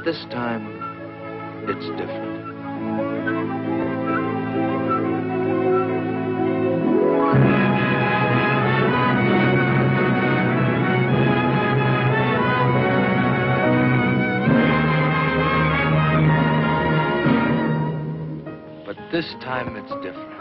this time, it's different. But this time, it's different.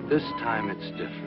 This time it's different.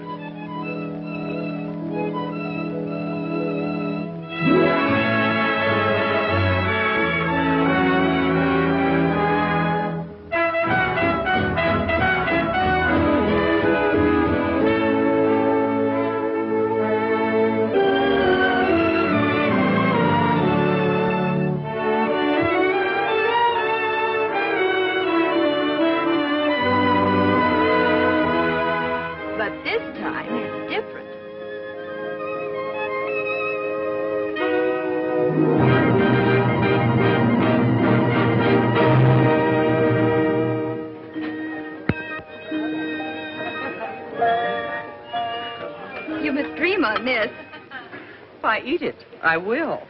Eat it. I will.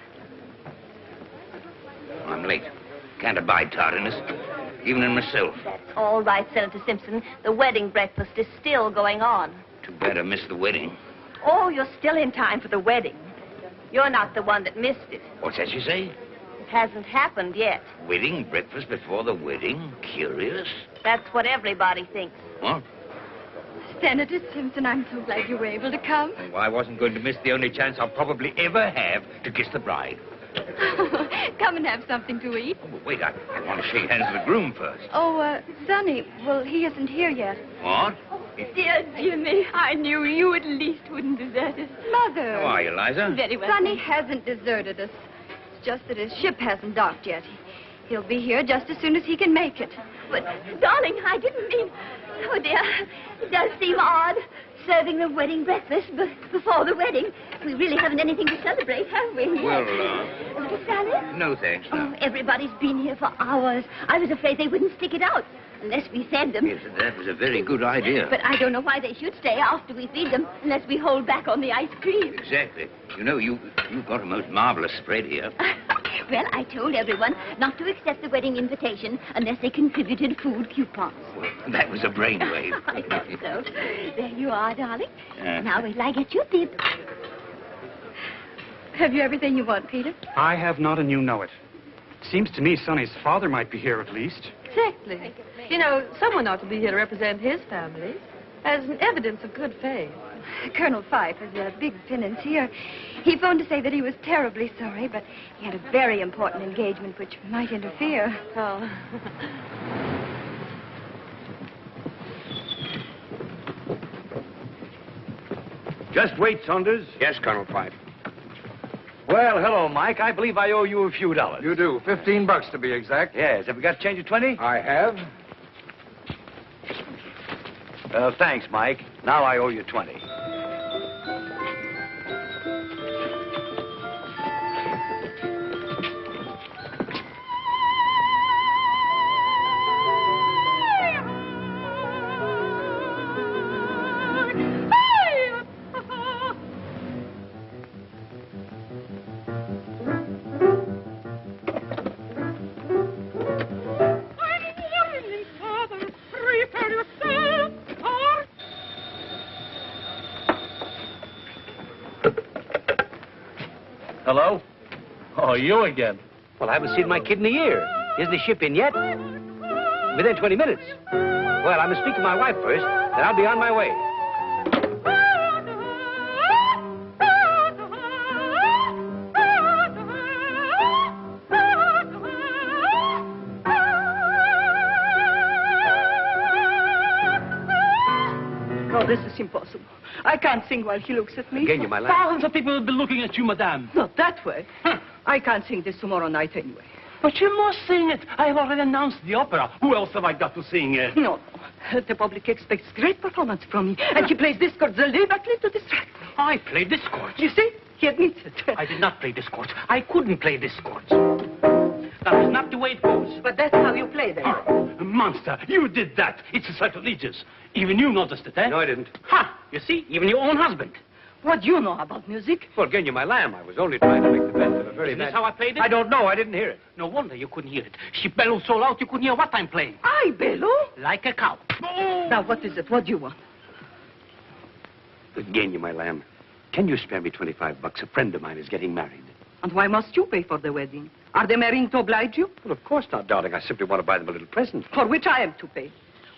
I'm late. Can't abide tardiness, even in myself. All right, Senator Simpson. The wedding breakfast is still going on. Too bad I missed the wedding. Oh, you're still in time for the wedding. You're not the one that missed it. What's that you say? It hasn't happened yet. Wedding breakfast before the wedding? Curious. That's what everybody thinks. What? Senator Simpson, I'm so glad you were able to come. Well, I wasn't going to miss the only chance I'll probably ever have to kiss the bride. Come and have something to eat. Oh, wait, I want to shake hands with the groom first. Oh, Sonny, well, he isn't here yet. What? Dear Jimmy, I knew you at least wouldn't desert us. Mother. How are you, Liza? Very well. Sonny hasn't deserted us. It's just that his ship hasn't docked yet. He'll be here just as soon as he can make it. But, darling, I didn't mean... Oh, dear, it does seem odd, serving the wedding breakfast before the wedding. We really haven't anything to celebrate, have we? Well, Mr. Salad? No, thanks, no. Oh, everybody's been here for hours. I was afraid they wouldn't stick it out unless we fed them. Yes, that was a very good idea. But I don't know why they should stay after we feed them unless we hold back on the ice cream. Exactly. You know, you've got a most marvelous spread here. Well, I told everyone not to accept the wedding invitation unless they contributed food coupons. Well, that was a brainwave. I thought so. There you are, darling. Now wait till I get your bib. Have you everything you want, Peter? I have not, and you know it. Seems to me Sonny's father might be here at least. Exactly. You know, someone ought to be here to represent his family as an evidence of good faith. Colonel Fife is a big financier. He phoned to say that he was terribly sorry, but he had a very important engagement which might interfere. Oh. Just wait, Saunders. Yes, Colonel Fife. Well, hello, Mike. I believe I owe you a few dollars. You do. $15 to be exact. Yes. Have you got change of 20? I have. Thanks, Mike. Now I owe you 20. Hello? Oh, you again. Well, I haven't seen my kid in a year. Isn't the ship in yet? Within 20 minutes. Well, I must speak to my wife first, then I'll be on my way. Oh, this is impossible. I can't sing while he looks at me. Again, you, my lad. Thousands of people will be looking at you, madame. Not that way. I can't sing this tomorrow night anyway. But you must sing it. I have already announced the opera. Who else have I got to sing it? No. The public expects great performance from me, and he plays discords deliberately to distract me. I play discords. You see? He admits it. I did not play discords. I couldn't play discords. That is not the way it goes. But that's how you play then. Horror. Monster, you did that. It's sacrilegious. Even you noticed it, eh? No, I didn't. Ha! You see, even your own husband. What do you know about music? Well, Genya, my lamb, I was only trying to make the best of a very Isn't this bad... how I played it? I don't know. I didn't hear it. No wonder you couldn't hear it. She bellowed so loud you couldn't hear what I'm playing. I bellow? Like a cow. Now, what is it? What do you want? Genya, my lamb, can you spare me $25? A friend of mine is getting married. And why must you pay for the wedding? Are they marrying to oblige you? Well, of course not, darling. I simply want to buy them a little present. For which I am to pay.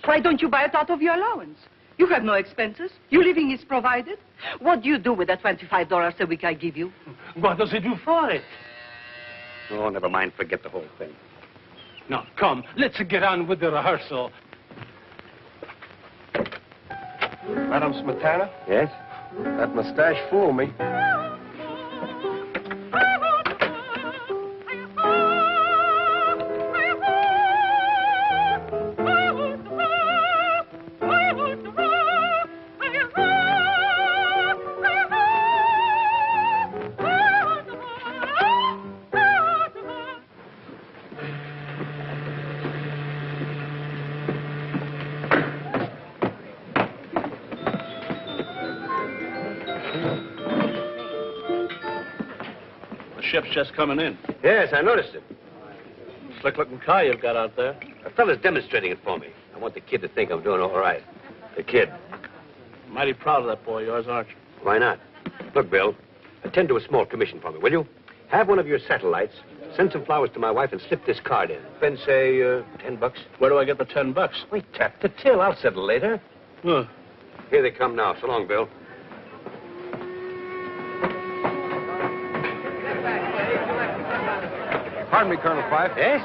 Why don't you buy it out of your allowance? You have no expenses. Your living is provided. What do you do with the $25 a week I give you? What does he do for it? Oh, never mind. Forget the whole thing. Now, come, let's get on with the rehearsal. Madam Smetana, Yes? that mustache fooled me. Ship's just coming in. Yes, I noticed it. Slick-looking car you've got out there. A fella's demonstrating it for me. I want the kid to think I'm doing all right. The kid. Mighty proud of that boy of yours, aren't you? Why not? Look, Bill, attend to a small commission for me, will you? Have one of your satellites, send some flowers to my wife, and slip this card in. Spend, say, $10. Where do I get the $10? Wait, tap the till. I'll settle later. Huh. Here they come now. So long, Bill. Pardon me, Colonel Fife. Yes?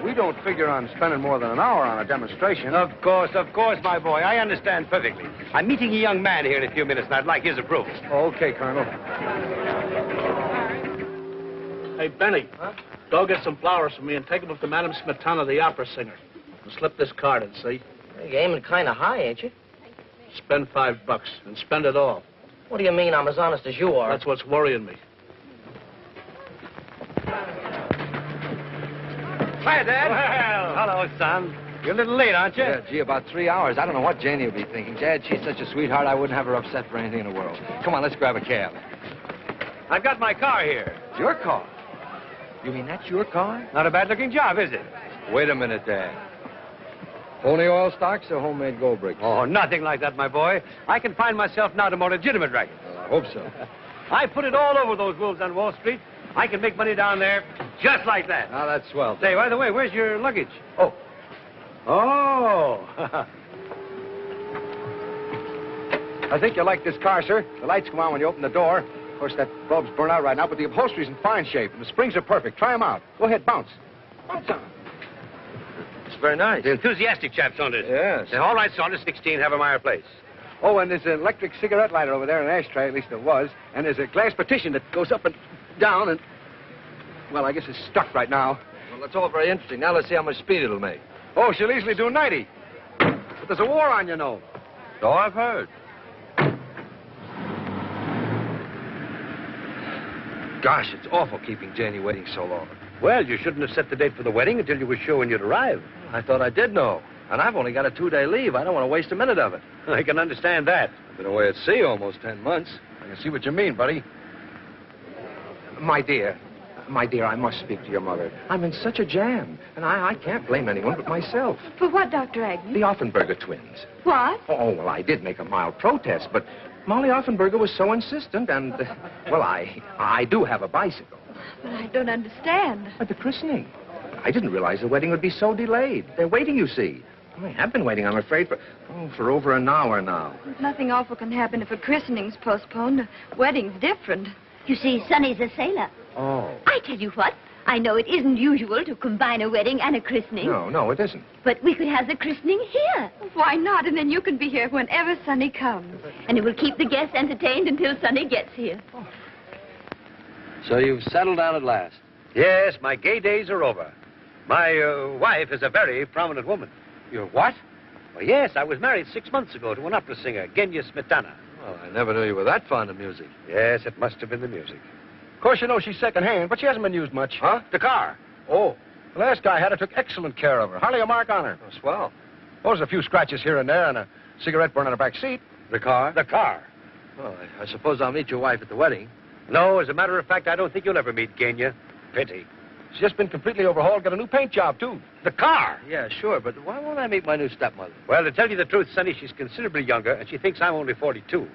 We don't figure on spending more than an hour on a demonstration. Of course, my boy. I understand perfectly. I'm meeting a young man here in a few minutes, and I'd like his approval. Okay, Colonel. Hey, Benny, go get some flowers for me and take them up to Madam Smetana, the opera singer. And slip this card in, see? You're aiming kind of high, ain't you? Spend $5 and spend it all. What do you mean I'm as honest as you are? That's what's worrying me. Hi, Dad. Well. Hello, son. You're a little late, aren't you? Yeah, gee, about 3 hours. I don't know what Janie will be thinking. Dad, she's such a sweetheart, I wouldn't have her upset for anything in the world. Come on, let's grab a cab. I've got my car here. Your car? You mean that's your car? Not a bad-looking job, is it? Wait a minute, Dad. Only oil stocks or homemade gold bricks? Oh, nothing like that, my boy. I can find myself now to more legitimate racket. Well, I hope so. I put it all over those wolves on Wall Street. I can make money down there just like that. Now, that's swell. Say, by the way, where's your luggage? Oh. Oh. I think you'll like this car, sir. The lights come on when you open the door. Of course, that bulb's burnt out right now, but the upholstery's in fine shape, and the springs are perfect. Try them out. Go ahead, bounce. Bounce on 'em. It's very nice. The enthusiastic chap, Saunders. Yes. Say, all right, Saunders, 16, have 'em our place. Oh, and there's an electric cigarette lighter over there, an ashtray, at least there was. And there's a glass partition that goes up and down and... Well, I guess it's stuck right now. Well, that's all very interesting. Now let's see how much speed it'll make. Oh, she'll easily do 90. But there's a war on, you know. So I've heard. Gosh, it's awful keeping Janie waiting so long. Well, you shouldn't have set the date for the wedding until you were sure when you'd arrive. I thought I did know. And I've only got a 2-day leave. I don't want to waste a minute of it. I can understand that. I've been away at sea almost 10 months. I can see what you mean, buddy. My dear, I must speak to your mother. I'm in such a jam, and I can't blame anyone but myself. For what, Dr. Agnew? The Offenberger twins. What? Oh, well, I did make a mild protest, but Molly Offenberger was so insistent, and, well, I do have a bicycle. But I don't understand. At the christening. I didn't realize the wedding would be so delayed. They're waiting, you see. I have been waiting, I'm afraid, for over an hour now. Nothing awful can happen if a christening's postponed. A wedding's different. You see, Sonny's a sailor. Oh. I tell you what, I know it isn't usual to combine a wedding and a christening. No, it isn't. But we could have the christening here. Why not? And then you can be here whenever Sonny comes. And it will keep the guests entertained until Sonny gets here. Oh. So you've settled down at last? Yes, my gay days are over. My wife is a very prominent woman. You're what? Well, yes, I was married 6 months ago to an opera singer, Genya Smetana. Well, I never knew you were that fond of music. Yes, it must have been the music. Of course, you know she's second-hand, but she hasn't been used much. Huh? The car. Oh. The last guy had her, took excellent care of her. Hardly a mark on her. Oh, swell. Well, there's a few scratches here and there and a cigarette burn on her back seat. The car? The car. Well, I suppose I'll meet your wife at the wedding. No, as a matter of fact, I don't think you'll ever meet Genya. Pity. She's just been completely overhauled, got a new paint job, too. The car. Yeah, sure, but why won't I meet my new stepmother? Well, to tell you the truth, Sonny, she's considerably younger, and she thinks I'm only 42.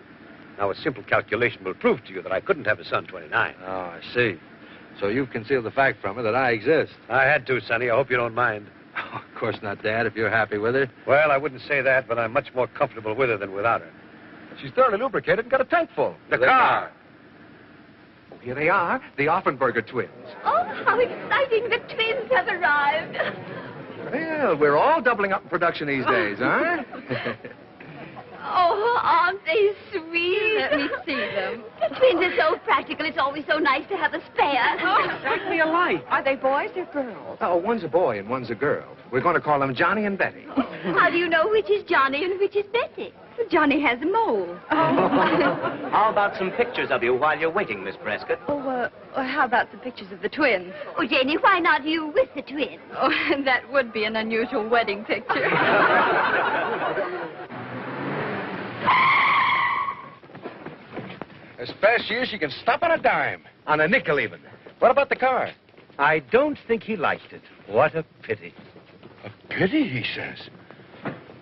Now, a simple calculation will prove to you that I couldn't have a son 29. Oh, I see. So you've concealed the fact from her that I exist. I had to, Sonny. I hope you don't mind. Oh, of course not, Dad, if you're happy with her. Well, I wouldn't say that, but I'm much more comfortable with her than without her. She's thoroughly lubricated and got a tank full. The car. Oh, here they are, the Offenberger twins. Oh, how exciting. The twins have arrived. Well, we're all doubling up in production these days, huh? Oh, aren't they sweet? Let me see them. The twins are so practical. It's always so nice to have a spare. Exactly alike. Are they boys or girls? Oh, one's a boy and one's a girl. We're going to call them Johnny and Betty. How do you know which is Johnny and which is Betty? Johnny has a mole. How about some pictures of you while you're waiting, Miss Prescott? How about some pictures of the twins? Oh, Janie, why not you with the twins? Oh, that would be an unusual wedding picture. As fast as she can stop on a dime. On a nickel, even. What about the car? I don't think he liked it. What a pity. A pity, he says.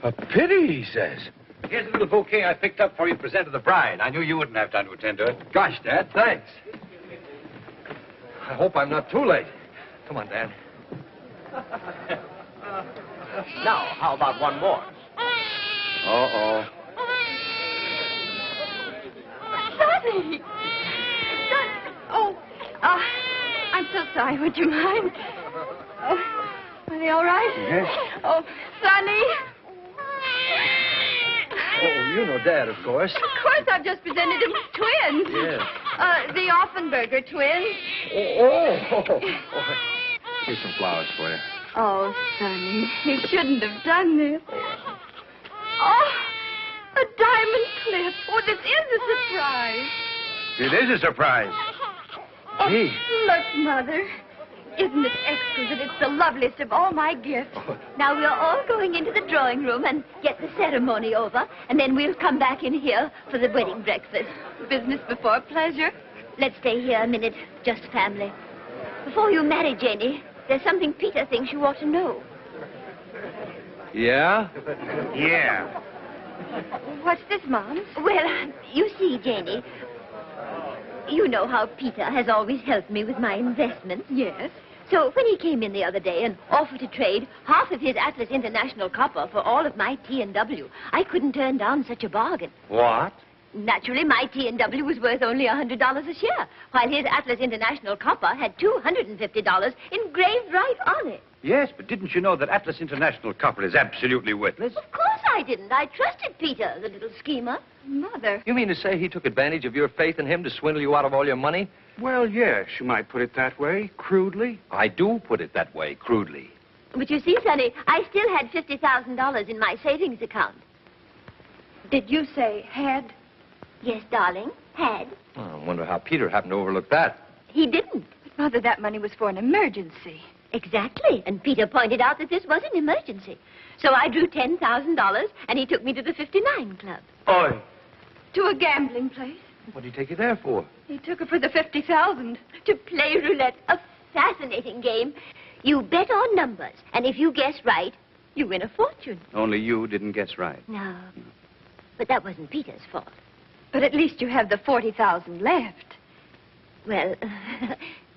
A pity, he says. Here's a little bouquet I picked up for you to present to the bride. I knew you wouldn't have time to attend to it. Gosh, Dad, thanks. I hope I'm not too late. Come on, Dad. Now, how about one more? Uh-oh. Sonny! I'm so sorry. Would you mind? Oh, are they all right? Yes. Oh, Sonny! Oh, you know Dad, of course. Of course, I've just presented him twins. Yes. The Offenberger twins. Oh. Here's some flowers for you. Oh, Sonny, you shouldn't have done this. Oh, a diamond clip. Oh, this is a surprise. It is a surprise. Gee. Look, Mother. Isn't it exquisite? It's the loveliest of all my gifts. Now, we're all going into the drawing room and get the ceremony over, and then we'll come back in here for the wedding breakfast. Business before pleasure. Let's stay here a minute, just family. Before you marry Janie, there's something Peter thinks you ought to know. Yeah? Yeah. What's this, Mom? Well, you see, Janie, you know how Peter has always helped me with my investments. Yes. So when he came in the other day and offered to trade half of his Atlas International copper for all of my T&W, I couldn't turn down such a bargain. What? Naturally, my T&W was worth only $100 a share, while his Atlas International copper had $250 engraved right on it. Yes, but didn't you know that Atlas International copper is absolutely worthless? Of course I didn't. I trusted Peter, the little schemer. Mother. You mean to say he took advantage of your faith in him to swindle you out of all your money? Well, yes, you might put it that way, crudely. I do put it that way, crudely. But you see, Sonny, I still had $50,000 in my savings account. Did you say had? Yes, darling, had. Oh, I wonder how Peter happened to overlook that. He didn't. But, Mother, that money was for an emergency. Exactly. And Peter pointed out that this was an emergency. So I drew $10,000, and he took me to the 59 Club. Oi. To a gambling place. What did he take you there for? He took her for the $50,000. To play roulette, a fascinating game. You bet on numbers, and if you guess right, you win a fortune. Only you didn't guess right. No. But that wasn't Peter's fault. But at least you have the $40,000 left. Well,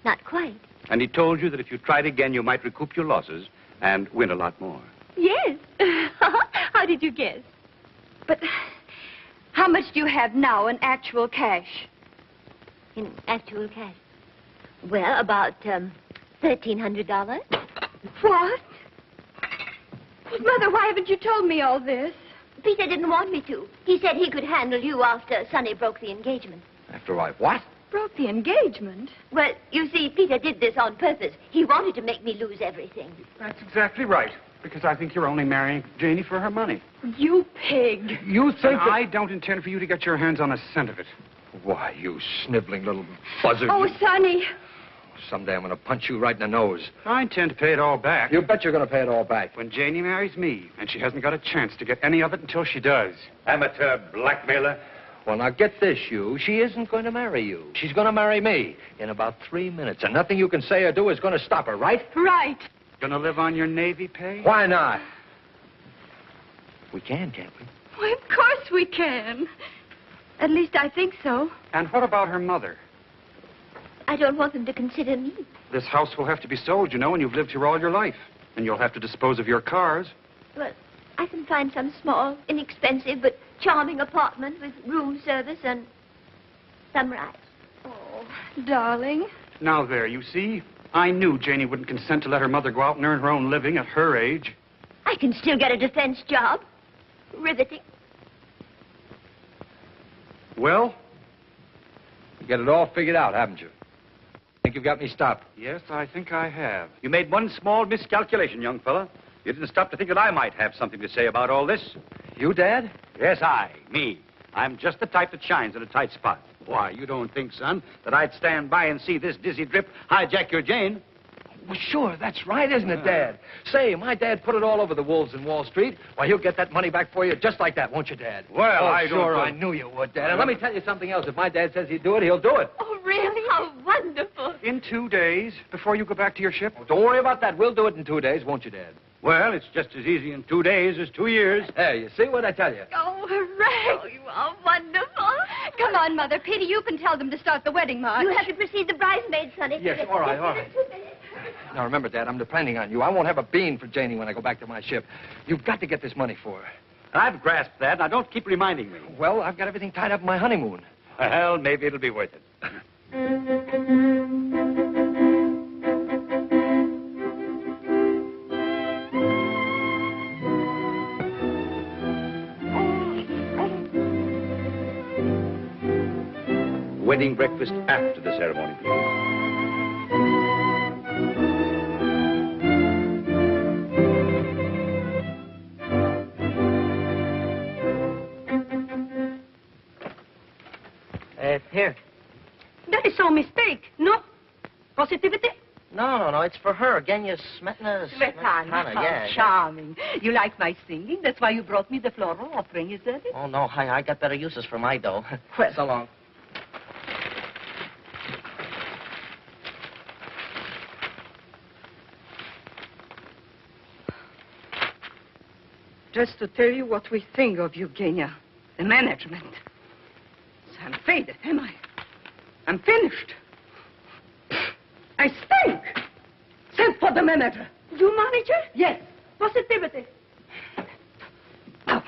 not quite. And he told you that if you tried again, you might recoup your losses and win a lot more. Yes. How did you guess? But how much do you have now in actual cash? In actual cash? Well, about $1,300. What? Mother, why haven't you told me all this? Peter didn't want me to. He said he could handle you after Sonny broke the engagement. After I what? Broke the engagement? Well, you see, Peter did this on purpose. He wanted to make me lose everything. That's exactly right. Because I think you're only marrying Janie for her money. You pig. You think that... I don't intend for you to get your hands on a cent of it. Why, you sniveling little buzzard. Oh, Sonny. Someday I'm going to punch you right in the nose. I intend to pay it all back. You bet you're going to pay it all back. When Janie marries me, and she hasn't got a chance to get any of it until she does. Amateur blackmailer. Well, now get this, you. She isn't going to marry you. She's going to marry me in about 3 minutes, and nothing you can say or do is going to stop her, right? Right. Gonna live on your Navy pay? Why not? We can, can't we? Why, of course we can. At least I think so. And what about her mother? I don't want them to consider me. This house will have to be sold, you know, and you've lived here all your life. And you'll have to dispose of your cars. Well, I can find some small, inexpensive, but charming apartment with room service and some rights. Oh, darling. Now there, you see? I knew Janie wouldn't consent to let her mother go out and earn her own living at her age. I can still get a defense job. Riveting. Well? You got it all figured out, haven't you? Think you've got me stopped? Yes, I think I have. You made one small miscalculation, young fella. You didn't stop to think that I might have something to say about all this. You, Dad? Yes, me. I'm just the type that shines in a tight spot. Why, you don't think, son, that I'd stand by and see this dizzy drip hijack your Jane? Well, sure, that's right, isn't it, Dad? Say, my dad put it all over the wolves in Wall Street. Why, he'll get that money back for you just like that, won't you, Dad? Well, I don't sure, know. I knew you would, Dad. And let me tell you something else. If my dad says he'd do it, he'll do it. Oh, really? How wonderful. In 2 days, before you go back to your ship? Oh, don't worry about that. We'll do it in 2 days, won't you, Dad? Well, it's just as easy in 2 days as 2 years. There, you see what I tell you? Oh, hooray. Oh, you are wonderful. Come on, Mother. Petey, you can tell them to start the wedding march. You have to precede the bridesmaids, honey. Yes, all right, all right. Now, remember, Dad, I'm depending on you. I won't have a bean for Janie when I go back to my ship. You've got to get this money for her. I've grasped that. Now, don't keep reminding me. Well, I've got everything tied up in my honeymoon. Well, maybe it'll be worth it. Wedding breakfast after the ceremony, please. Here. That is so mistake, no? Positivity? No, it's for her. Genya Smetana. Smetana, yeah. Charming. You like my singing? That's why you brought me the floral offering, is that it? Oh, no, I got better uses for my dough. Well, so long. just to tell you what we think of you, Genya. The management. So I'm faded, am I? I'm finished. I stink. Send for the manager. You manager? Yes. Positivity.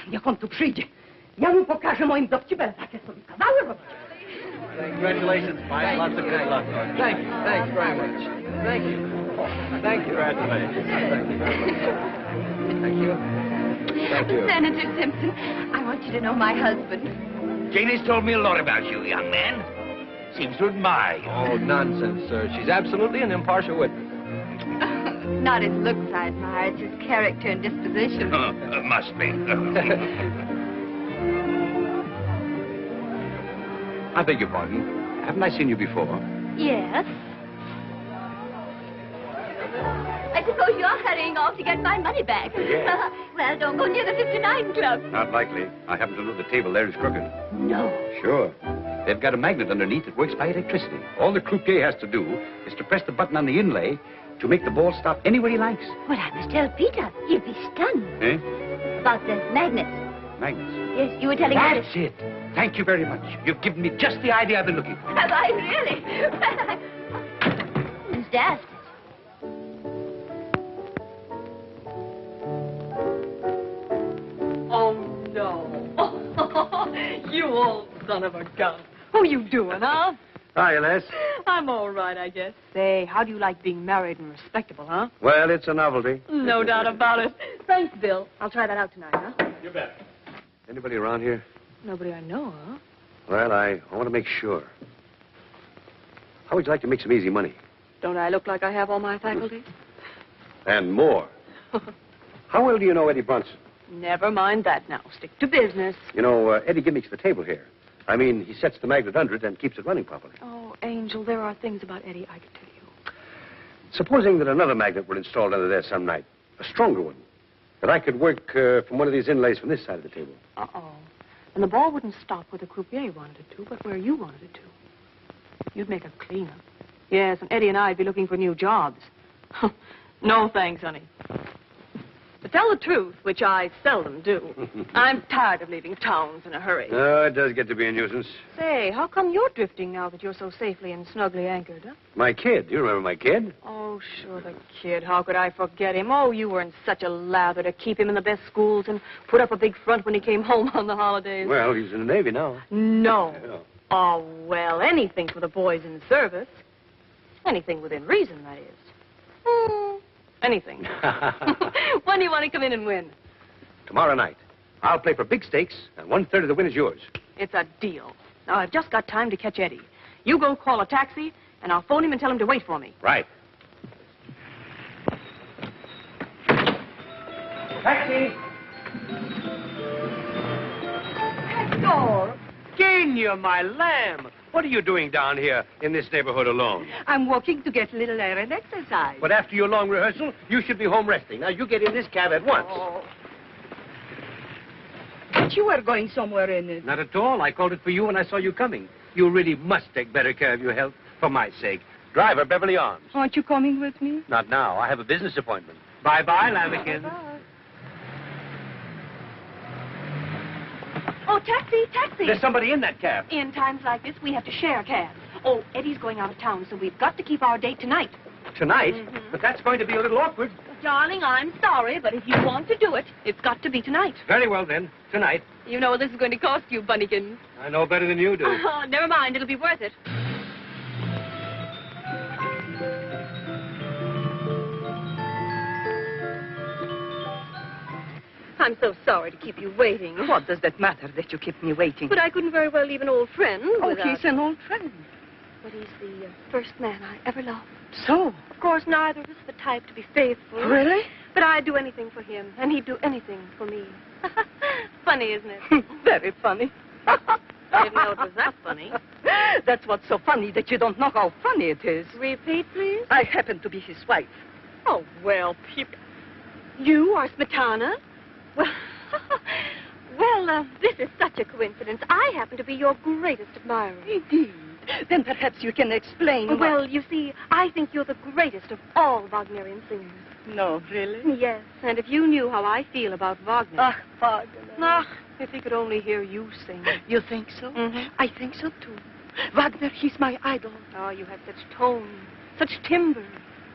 Jak on tu przyjdzie, ja mu pokażę moim dowcipem takie sobie kawały robić. Congratulations, Mike. Lots of good luck. Thank you. Thanks very much. Thank you. Thank you. Congratulations. Thank you. Thank you. Senator Simpson, I want you to know my husband. Janie's told me a lot about you, young man. Seems to admire you. Oh, nonsense, sir. She's absolutely an impartial witness. Not his looks I admire, it's his character and disposition. Must be. I beg your pardon. Haven't I seen you before? Yes. I suppose you're hurrying off to get my money back. Yes. Well, don't go near the 59 Club. Not likely. I happen to know the table there is crooked. No. Sure. They've got a magnet underneath that works by electricity. All the croupier has to do is to press the button on the inlay to make the ball stop anywhere he likes. Well, I must tell Peter. He'll be stunned. Eh? About the magnets. Magnets. Yes, you were telling me. That's it. Thank you very much. You've given me just the idea I've been looking for. Have I really? Who's daft? Oh, no. You old son of a gun. How you doing, huh? Hi, Les. I'm all right, I guess. Say, how do you like being married and respectable, huh? Well, it's a novelty. No doubt about it. Thanks, Bill. I'll try that out tonight, huh? You bet. Anybody around here? Nobody I know, huh? Well, I want to make sure. How would you like to make some easy money? Don't I look like I have all my faculties? And more. How well do you know Eddie Brunson? Never mind that now. Stick to business. You know, Eddie gimmicks the table here. I mean, he sets the magnet under it and keeps it running properly. Oh, Angel, there are things about Eddie I could tell you. Supposing that another magnet were installed under there some night, a stronger one, that I could work from one of these inlays from this side of the table. Uh-oh. And the ball wouldn't stop where the croupier wanted it to, but where you wanted it to. You'd make a cleanup. Yes, and Eddie and I'd be looking for new jobs. No thanks, honey. To tell the truth, which I seldom do, I'm tired of leaving towns in a hurry. Oh, it does get to be a nuisance. Say, how come you're drifting now that you're so safely and snugly anchored, huh? My kid. You remember my kid? Oh, sure, the kid. How could I forget him? Oh, you were in such a lather to keep him in the best schools and put up a big front when he came home on the holidays. Well, he's in the Navy now. No. Yeah. Oh, well, anything for the boys in service. Anything within reason, that is. Anything. When do you want to come in and win? Tomorrow night. I'll play for big stakes, and 1/3 of the win is yours. It's a deal. Now, I've just got time to catch Eddie. You go call a taxi, and I'll phone him and tell him to wait for me. Right. Taxi! Hector! Genia, my lamb! What are you doing down here in this neighborhood alone? I'm walking to get a little air and exercise. But after your long rehearsal, you should be home resting. Now, you get in this cab at once. Oh. But you were going somewhere in it. Not at all. I called it for you when I saw you coming. You really must take better care of your health, for my sake. Driver, Beverly Arms. Aren't you coming with me? Not now. I have a business appointment. Bye-bye, Lambkin. Oh, taxi, taxi. There's somebody in that cab. In times like this, we have to share cabs. Oh, Eddie's going out of town, so we've got to keep our date tonight. Tonight? But that's going to be a little awkward. Darling, I'm sorry, but if you want to do it, it's got to be tonight. Very well, then. Tonight. You know what this is going to cost you, Bunnykins. I know better than you do. Oh, never mind. It'll be worth it. I'm so sorry to keep you waiting. What does that matter that you keep me waiting? But I couldn't very well leave an old friend without... he's an old friend. But he's the first man I ever loved. So? Of course, neither of us are the type to be faithful. Really? But I'd do anything for him, and he'd do anything for me. Funny, isn't it? Very funny. I didn't know it was that funny. That's what's so funny, that you don't know how funny it is. Repeat, please. I happen to be his wife. Oh, well, people... You are Smetana? Well, this is such a coincidence. I happen to be your greatest admirer. Indeed. Then perhaps you can explain. Well, you see, I think you're the greatest of all Wagnerian singers. No, really? Yes, and if you knew how I feel about Wagner... Ah, Wagner. Ah, if he could only hear you sing. You think so? Mm-hmm. I think so, too. Wagner, he's my idol. Oh, you have such tone, such timbre,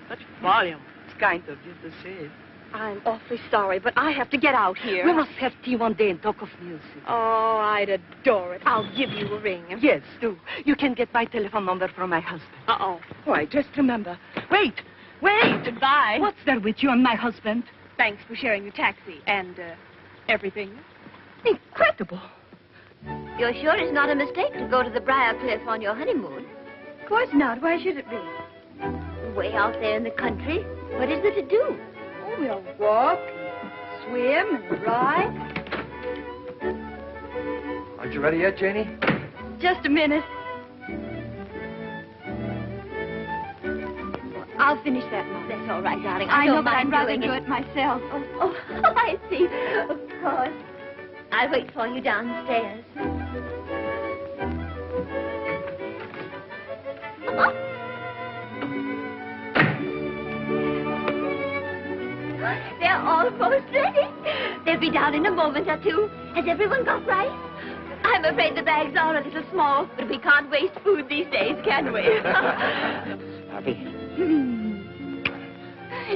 such volume. It's kind of you to say it. I'm awfully sorry, but I have to get out here. We must have tea one day and talk of music. Oh, I'd adore it. I'll give you a ring. Yes, do. You can get my telephone number from my husband. Uh-oh. Why, just remember. Wait! Goodbye. What's there with you and my husband? Thanks for sharing your taxi and, everything. Incredible. You're sure it's not a mistake to go to the Briarcliff on your honeymoon? Of course not. Why should it be? Way out there in the country. What is there to do? Oh, we'll walk, swim, and ride. Aren't you ready yet, Janie? Just a minute. I'll finish that. That's all right, darling. I know, don't but I'd mind rather doing do it myself. Oh, I see. Of course. I'll wait for you downstairs. They're almost ready. They'll be down in a moment or two. Has everyone got rice? I'm afraid the bags are a little small, but we can't waste food these days, can we? Happy?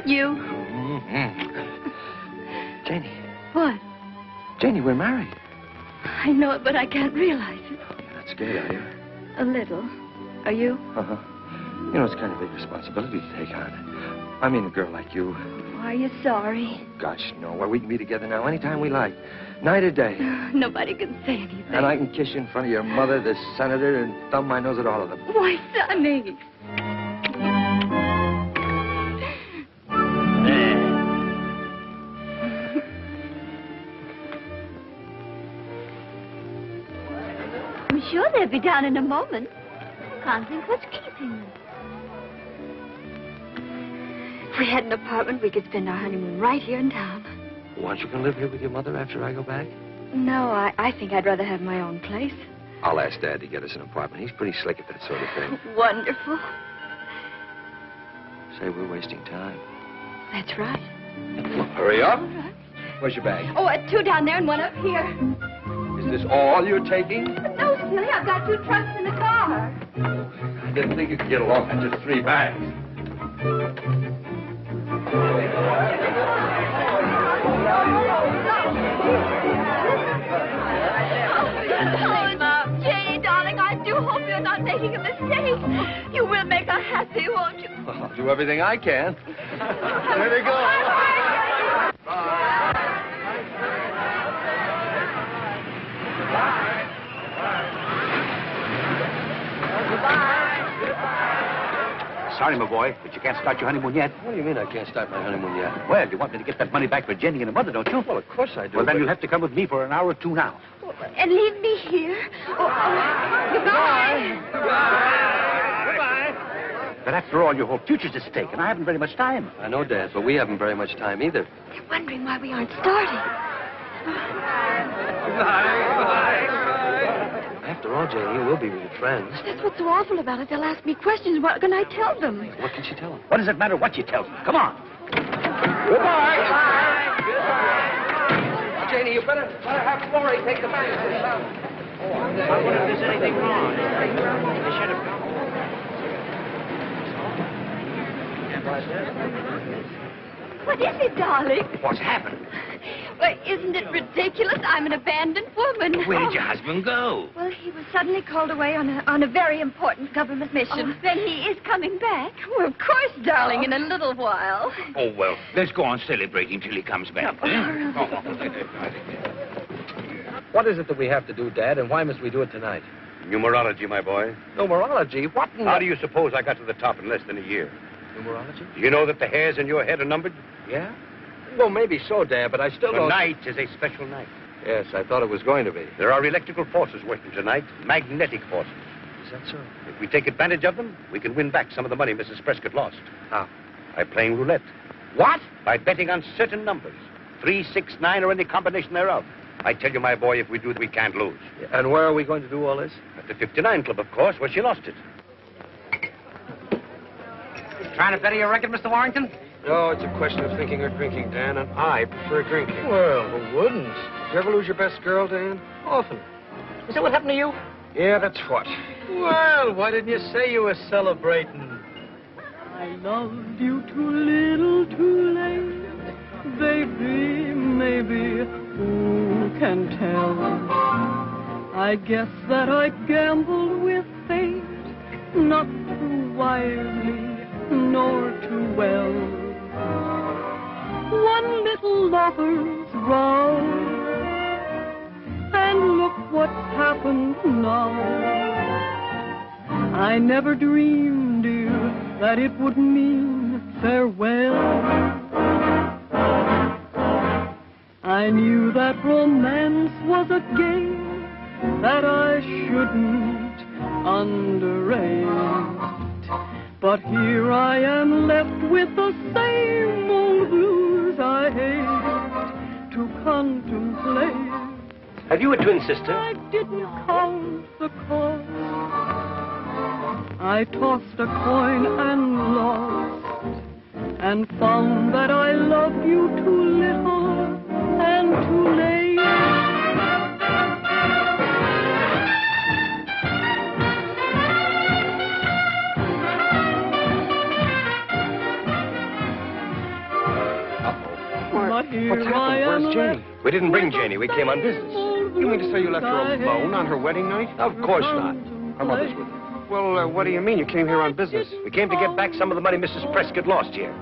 You? Janie. What? Janie, we're married. I know it, but I can't realize it. You're not scared, are you? A little. Are you? Uh-huh. You know, it's kind of a big responsibility to take on. I mean, a girl like you. Are you sorry? Gosh, no. Well, we can be together now anytime we like. Night or day. Nobody can say anything. And I can kiss you in front of your mother, the senator, and thumb my nose at all of them. Why, Sonny? I'm sure they'll be down in a moment. Can't think what's keeping them. If we had an apartment, we could spend our honeymoon right here in town. Well, aren't you going to live here with your mother after I go back? No, I think I'd rather have my own place. I'll ask Dad to get us an apartment. He's pretty slick at that sort of thing. Wonderful. Say, we're wasting time. That's right. Well, hurry up. All right. Where's your bag? Oh, 2 down there and 1 up here. Is this all you're taking? No, silly, I've got 2 trunks in the car. I didn't think you could get along with just 3 bags. Oh, Janie, darling, I do hope you're not making a mistake. You will make her happy, won't you? Well, I'll do everything I can. There they go. Sorry, my boy, but you can't start your honeymoon yet. What do you mean I can't start my honeymoon yet? Well, you want me to get that money back for Jenny and her mother, don't you? Well, of course I do. Well, then you'll have to come with me for an hour or 2 now. And leave me here. Goodbye. But after all, your whole future's at stake, and I haven't very much time. I know, Dad, but we haven't very much time either. They're wondering why we aren't starting. After all, Janie, we'll be really friends. That's what's so awful about it. They'll ask me questions. What can I tell them? What can she tell him? What does it matter what you tell them? Come on. Goodbye. Janie, you better have Florrie take the bag. I wonder if there's anything wrong. They should have come. What is it, darling? What's happened? Well, isn't it ridiculous? I'm an abandoned woman. Where did your husband go? Well, he was suddenly called away on a very important government mission. Oh, then he is coming back. Well, of course, darling, in a little while. Oh, well, let's go on celebrating till he comes back. What is it that we have to do, Dad, and why must we do it tonight? Numerology, my boy. Numerology? What in How do you suppose I got to the top in less than a year? Numerology? Do you know that the hairs in your head are numbered? Yeah? Well, maybe so, Dad, but I still don't... Tonight is a special night. Yes, I thought it was going to be. There are electrical forces working tonight, magnetic forces. Is that so? If we take advantage of them, we can win back some of the money Mrs. Prescott lost. How? By playing roulette. What? By betting on certain numbers. 3, 6, 9, or any combination thereof. I tell you, my boy, if we do, we can't lose. And where are we going to do all this? At the 59 Club, of course, where she lost it. Trying to better your record, Mr. Warrington? No, it's a question of thinking or drinking, Dan, and I prefer drinking. Well, who wouldn't? Did you ever lose your best girl, Dan? Often. Is that what happened to you? Yeah, that's what. Well, why didn't you say you were celebrating? I loved you too little, too late. Baby, maybe, who can tell? I guess that I gambled with fate, not too wildly, nor too well. One little lover's vow, and look what's happened now. I never dreamed, dear, that it would mean farewell. I knew that romance was a game that I shouldn't underrate. But here I am left with the same old blues I hate to contemplate. Have you a twin sister? I didn't count the cost. I tossed a coin and lost, and found that I loved you too little and too late. But here What's I happened? am Where's Janie? We didn't bring Janie. We came on business. You mean to say you left her alone on her wedding night? Of course not. Her mother's with her. Well, what do you mean you came here on business? We came to get back some of the money Mrs. Prescott lost here.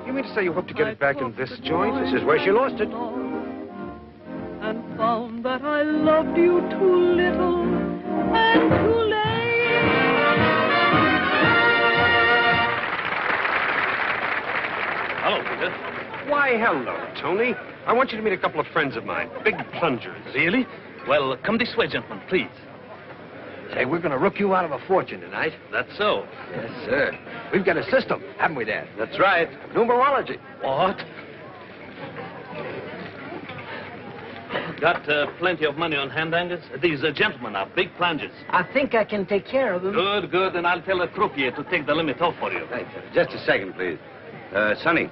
You mean to say you hope to get it back in this joint? This is where she lost it. And found that I loved you too little and too late. Hello, Peter. Why, hello, Tony. I want you to meet a couple of friends of mine. Big plungers. Really? Well, come this way, gentlemen, please. Say, we're going to rook you out of a fortune tonight. That's so. Yes, sir. We've got a system, haven't we, Dad? That's right. Numerology. What? Got plenty of money on hand, Angus? These gentlemen are big plungers. I think I can take care of them. Good, good. And I'll tell the croupier to take the limit off for you. Hey, just a second, please. Sonny,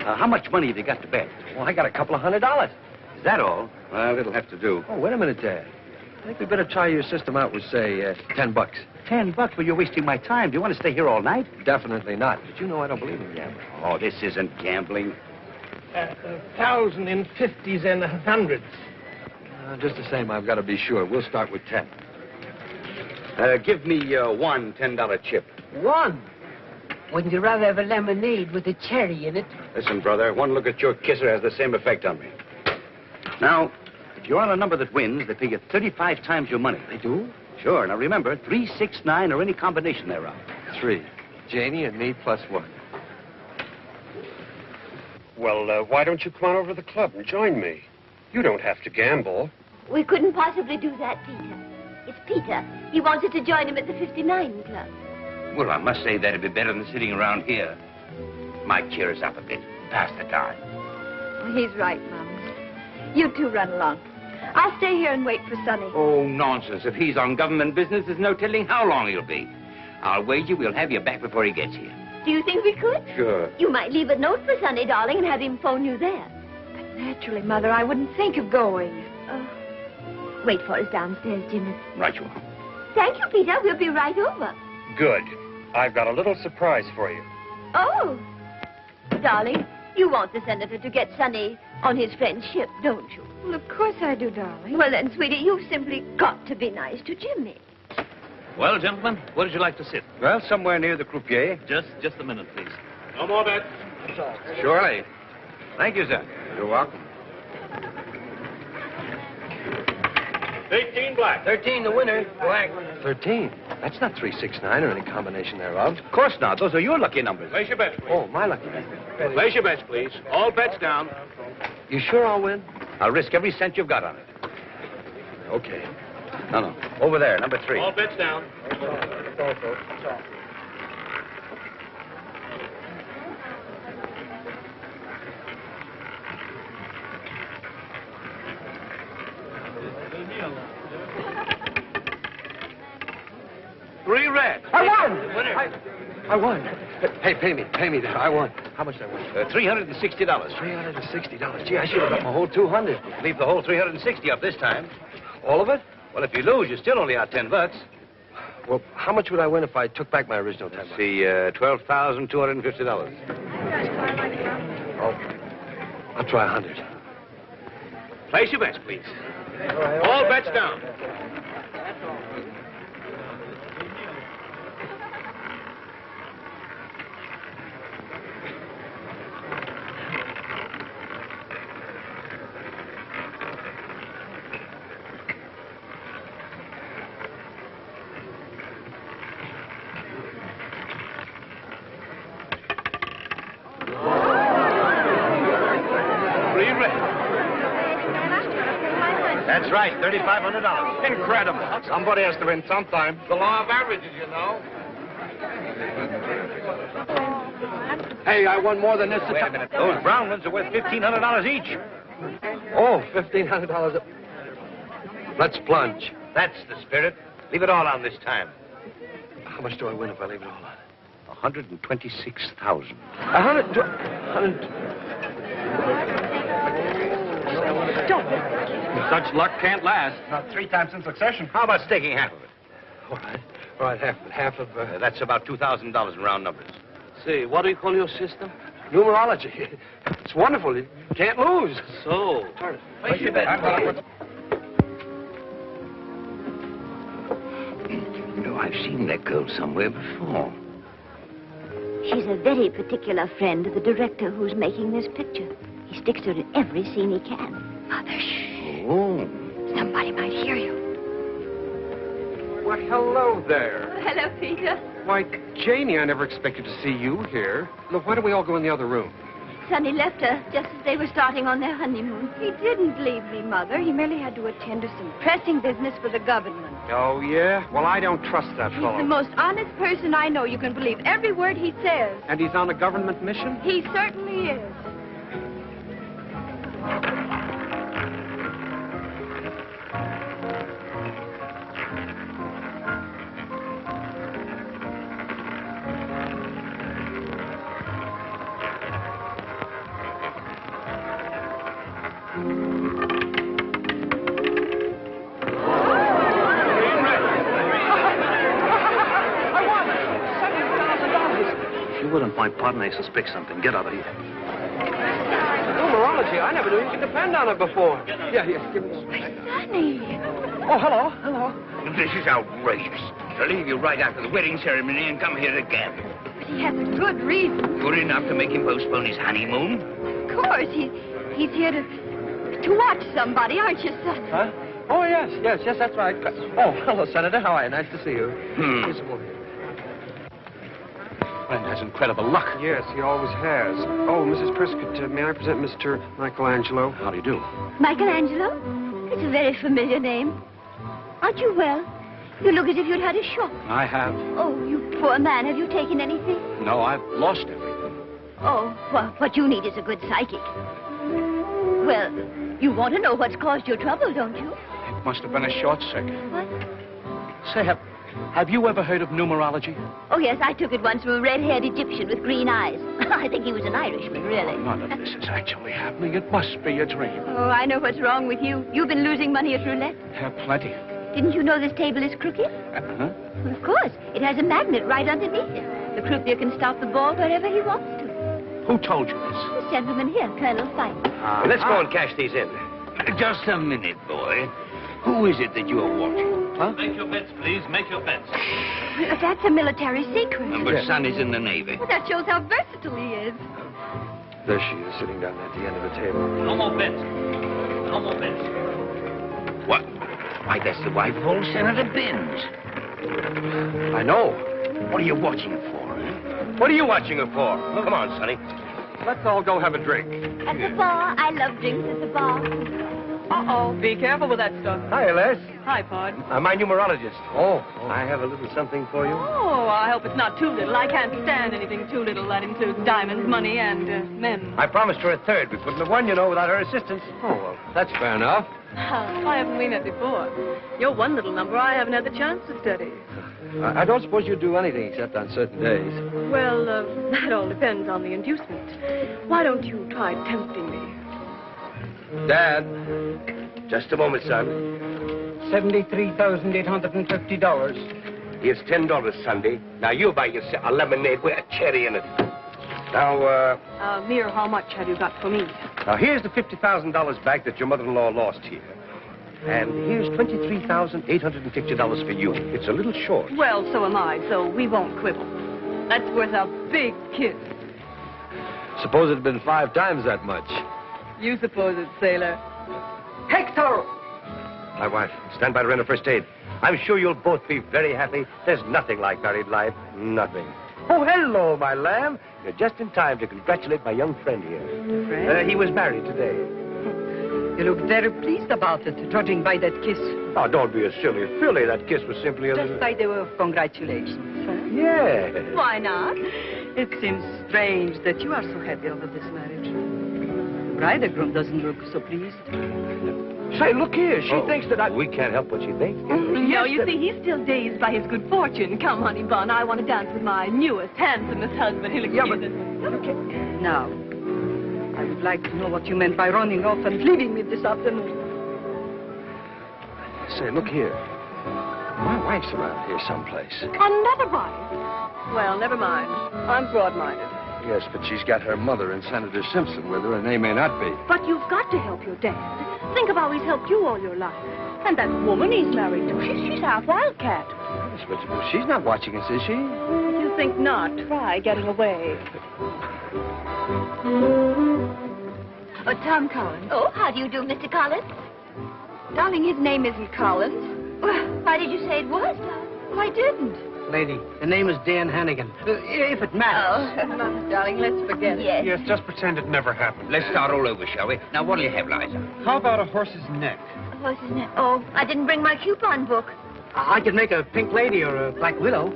how much money have you got to bet? Well, I got a couple of $100. Is that all? Well, it'll have to do. Oh, wait a minute, Dad. I think we better try your system out with, say, $10. $10? Well, you're wasting my time. Do you want to stay here all night? Definitely not. But you know I don't believe in gambling. Oh, this isn't gambling. 1,000 in 50s and 100s. Just the same, I've got to be sure. We'll start with 10. Give me one $10 chip. One? Wouldn't you rather have a lemonade with a cherry in it? Listen, brother, one look at your kisser has the same effect on me. Now, if you're on a number that wins, they pay you 35 times your money. They do? Sure. Now, remember, 3, 6, 9, or any combination thereof. 3. Janie and me plus 1. Well, why don't you come on over to the club and join me? You don't have to gamble. We couldn't possibly do that, Peter. It's Peter. He wants us to join him at the 59 Club. Well, I must say that'd be better than sitting around here. Might cheer us up a bit. Pass the time. Well, he's right, Mum. You two run along. I'll stay here and wait for Sonny. Oh, nonsense. If he's on government business, there's no telling how long he'll be. I'll wager we'll have you back before he gets here. Do you think we could? Sure. You might leave a note for Sonny, darling, and have him phone you there. But naturally, Mother, I wouldn't think of going. Wait for us downstairs, Jimmy. Right you are. Thank you, Peter. We'll be right over. Good. I've got a little surprise for you. Oh. Darling, you want the senator to get Sonny on his friend's ship, don't you? Well, of course I do, darling. Well, then, sweetie, you've simply got to be nice to Jimmy. Well, gentlemen, where would you like to sit? Well, somewhere near the croupier. Just a minute, please. No more bets. Surely. Thank you, sir. You're welcome. 18 black. 13 the winner. Black. 13? That's not 3, 6, 9 or any combination thereof. Of course not. Those are your lucky numbers. Place your bets, please. Oh, my lucky number. Place your bets, please. All bets down. You sure I'll win? I'll risk every cent you've got on it. Okay. No. Over there, number 3. All bets down. Three red. I won! I won. Hey, pay me that. I won. How much did I win? $360. $360. Gee, I should have got my whole 200. Leave the whole 360 up this time. All of it? Well, if you lose, you're still only out $10. Well, how much would I win if I took back my original $10? See, $12,250. Oh, I'll try 100. Place your bets, please. All bets down. That's right, $3,500. Incredible. Somebody has to win sometime. The law of averages, you know. Hey, I won more than this. Wait a minute. Those brown ones are worth $1,500 each. Oh, $1,500. Let's plunge. That's the spirit. Leave it all on this time. How much do I win if I leave it all on? 126,000. 100. Such luck can't last. Not 3 times in succession. How about staking half of it? All right, half of... That's about $2,000 in round numbers. See, what do you call your system? Numerology. It's wonderful. You can't lose. So, Place your bet. You know, I've seen that girl somewhere before. She's a very particular friend of the director who's making this picture. He sticks her in every scene he can. Mother, shh. Oh. Somebody might hear you. Well, hello there. Hello, Peter. Why, Janie, I never expected to see you here. Look, why don't we all go in the other room? Sonny left her just as they were starting on their honeymoon. He didn't leave me, Mother. He merely had to attend to some pressing business for the government. Oh, yeah? Well, I don't trust that He's fellow. the most honest person I know. You can believe every word he says. And he's on a government mission? He certainly is. My partner, I suspect something. Get out of here. Numerology. I never knew you could depend on it before. Yeah, give me this. Sonny. Oh, hello. This is outrageous. To leave you right after the wedding ceremony and come here again. But he has a good reason. Good enough to make him postpone his honeymoon? Of course. He's here to watch somebody, aren't you, son? Huh? Oh, yes, that's right. Oh, hello, Senator. How are you? Nice to see you. Brent has incredible luck. Yes, he always has. Oh, Mrs. Prescott, may I present Mr. Michelangelo? How do you do? Michelangelo? It's a very familiar name. Aren't you well? You look as if you'd had a shock. I have. Oh, you poor man. Have you taken anything? No, I've lost everything. Oh, well, what you need is a good psychic. Well, you want to know what's caused your trouble, don't you? It must have been a short circuit. What? Say, have you ever heard of numerology? Oh, yes, I took it once from a red-haired Egyptian with green eyes. I think he was an Irishman, really. None of this is actually happening. It must be a dream. Oh, I know what's wrong with you. You've been losing money at roulette. Plenty. Didn't you know this table is crooked? Huh? Well, of course. It has a magnet right underneath it. The croupier can stop the ball wherever he wants to. Who told you this? This gentleman here, Colonel Fife. Let's go and cash these in. Just a minute, boy. Who is it that you are watching? Huh? Make your bets, please. Make your bets. That's a military secret. But Sonny's in the Navy. Well, that shows how versatile he is. There she is, sitting down at the end of the table. No more bets. No more bets. What? Why, that's the wife of old Senator Binns. I know. What are you watching it for, huh? What are you watching her for? Come on, Sonny. Let's all go have a drink. At the bar. I love drinks at the bar. Uh-oh. Be careful with that stuff. Hi, Les. Hi, Pod. My numerologist. Oh, I have a little something for you. Oh, I hope it's not too little. I can't stand anything too little. That includes diamonds, money, and men. I promised her a third. We couldn't have won, you know, without her assistance. Oh, well, that's fair enough. Why haven't we met before? You're one little number I haven't had the chance to study. I don't suppose you do anything except on certain days. Well, that all depends on the inducement. Why don't you try tempting me? Dad. Just a moment, son. $73,850. Here's $10, Sunday. Now you buy yourself a lemonade with a cherry in it. Now, Mere, how much have you got for me? Now here's the $50,000 back that your mother-in-law lost here. And here's $23,850 for you. It's a little short. Well, so am I, so we won't quibble. That's worth a big kiss. Suppose it had been 5 times that much. You suppose it, sailor. Hector! My wife, stand by to render first aid. I'm sure you'll both be very happy. There's nothing like married life. Nothing. Oh, hello, my lamb. You're just in time to congratulate my young friend here. Friend? He was married today. You look very pleased about it, judging by that kiss. Oh, don't be a silly filly. That kiss was simply a Just little... by the way of congratulations, huh? Yeah. Why not? It seems strange that you are so happy over this marriage. The bridegroom doesn't look so pleased. Say, look here. She thinks that I... We can't help what she thinks. No, you see, he's still dazed by his good fortune. Come, honey bun, I want to dance with my newest, handsomest husband. He'll excuse us. Okay. Now, I would like to know what you meant by running off and leaving me this afternoon. Say, look here. My wife's around here someplace. Another wife? Well, never mind. I'm broad-minded. Yes, but she's got her mother and Senator Simpson with her, and they may not be. But you've got to help your dad. Think of how he's helped you all your life. And that woman he's married to, she's half wildcat. Yes, but she's not watching us, is she? If you think not, try getting away. Oh, Tom Collins. Oh, how do you do, Mr. Collins? Darling, his name isn't Collins. Well, why did you say it was? Oh, I didn't. Lady, the name is Dan Hannigan. If it matters. Oh, Mother, darling, let's forget it. Yes. Yes, just pretend it never happened. Let's start all over, shall we? Now, what'll you have, Liza? How about a horse's neck? What's his name? Oh, I didn't bring my coupon book. I could make a pink lady or a black widow.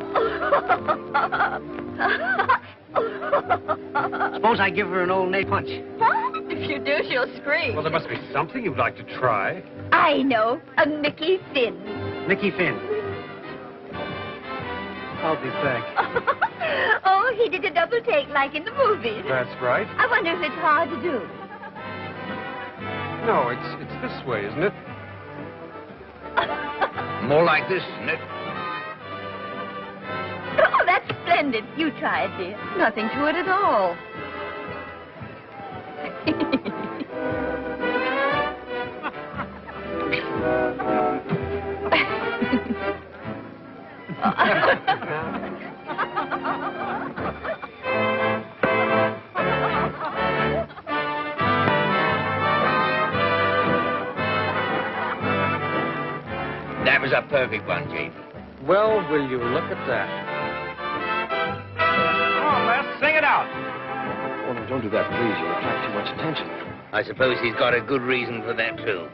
Suppose I give her an old nay punch. If you do, she'll scream. Well, there must be something you'd like to try. I know. A Mickey Finn. Mickey Finn. I'll be back. Oh, he did a double take like in the movies. That's right. I wonder if it's hard to do. No, it's this way, isn't it? More like this, isn't it? Oh, that's splendid. You try it, dear. Nothing to it at all. That was a perfect one, Jane. Well, will you look at that? Come on, Les, sing it out. Oh, no, don't do that, please. You'll attract too much attention. I suppose he's got a good reason for that, too.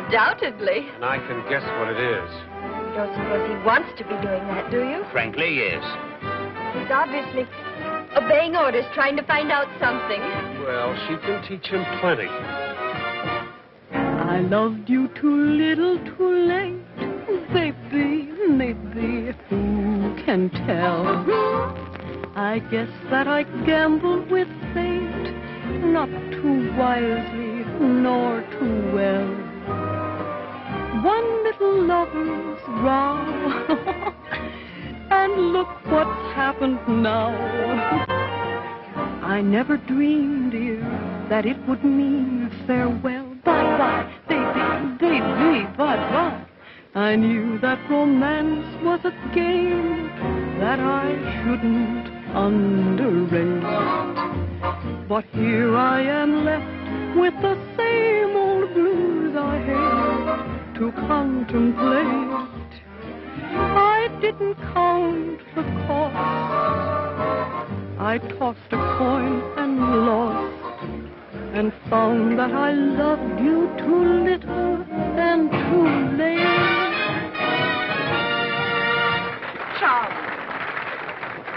Undoubtedly. And I can guess what it is. You don't suppose he wants to be doing that, do you? Frankly, yes. He's obviously obeying orders, trying to find out something. Well, she can teach him plenty. I loved you too little, too late. Baby, maybe, who can tell? I guess that I gambled with fate, not too wisely, nor too well. One little lover's row, and look what's happened now. I never dreamed, dear, that it would mean farewell. Bye-bye, baby, baby, bye-bye. I knew that romance was a game that I shouldn't underrate. But here I am left with the same old blues I hate to contemplate. I didn't count the cost. I tossed a coin and lost, and found that I loved you too little and too late. Charles,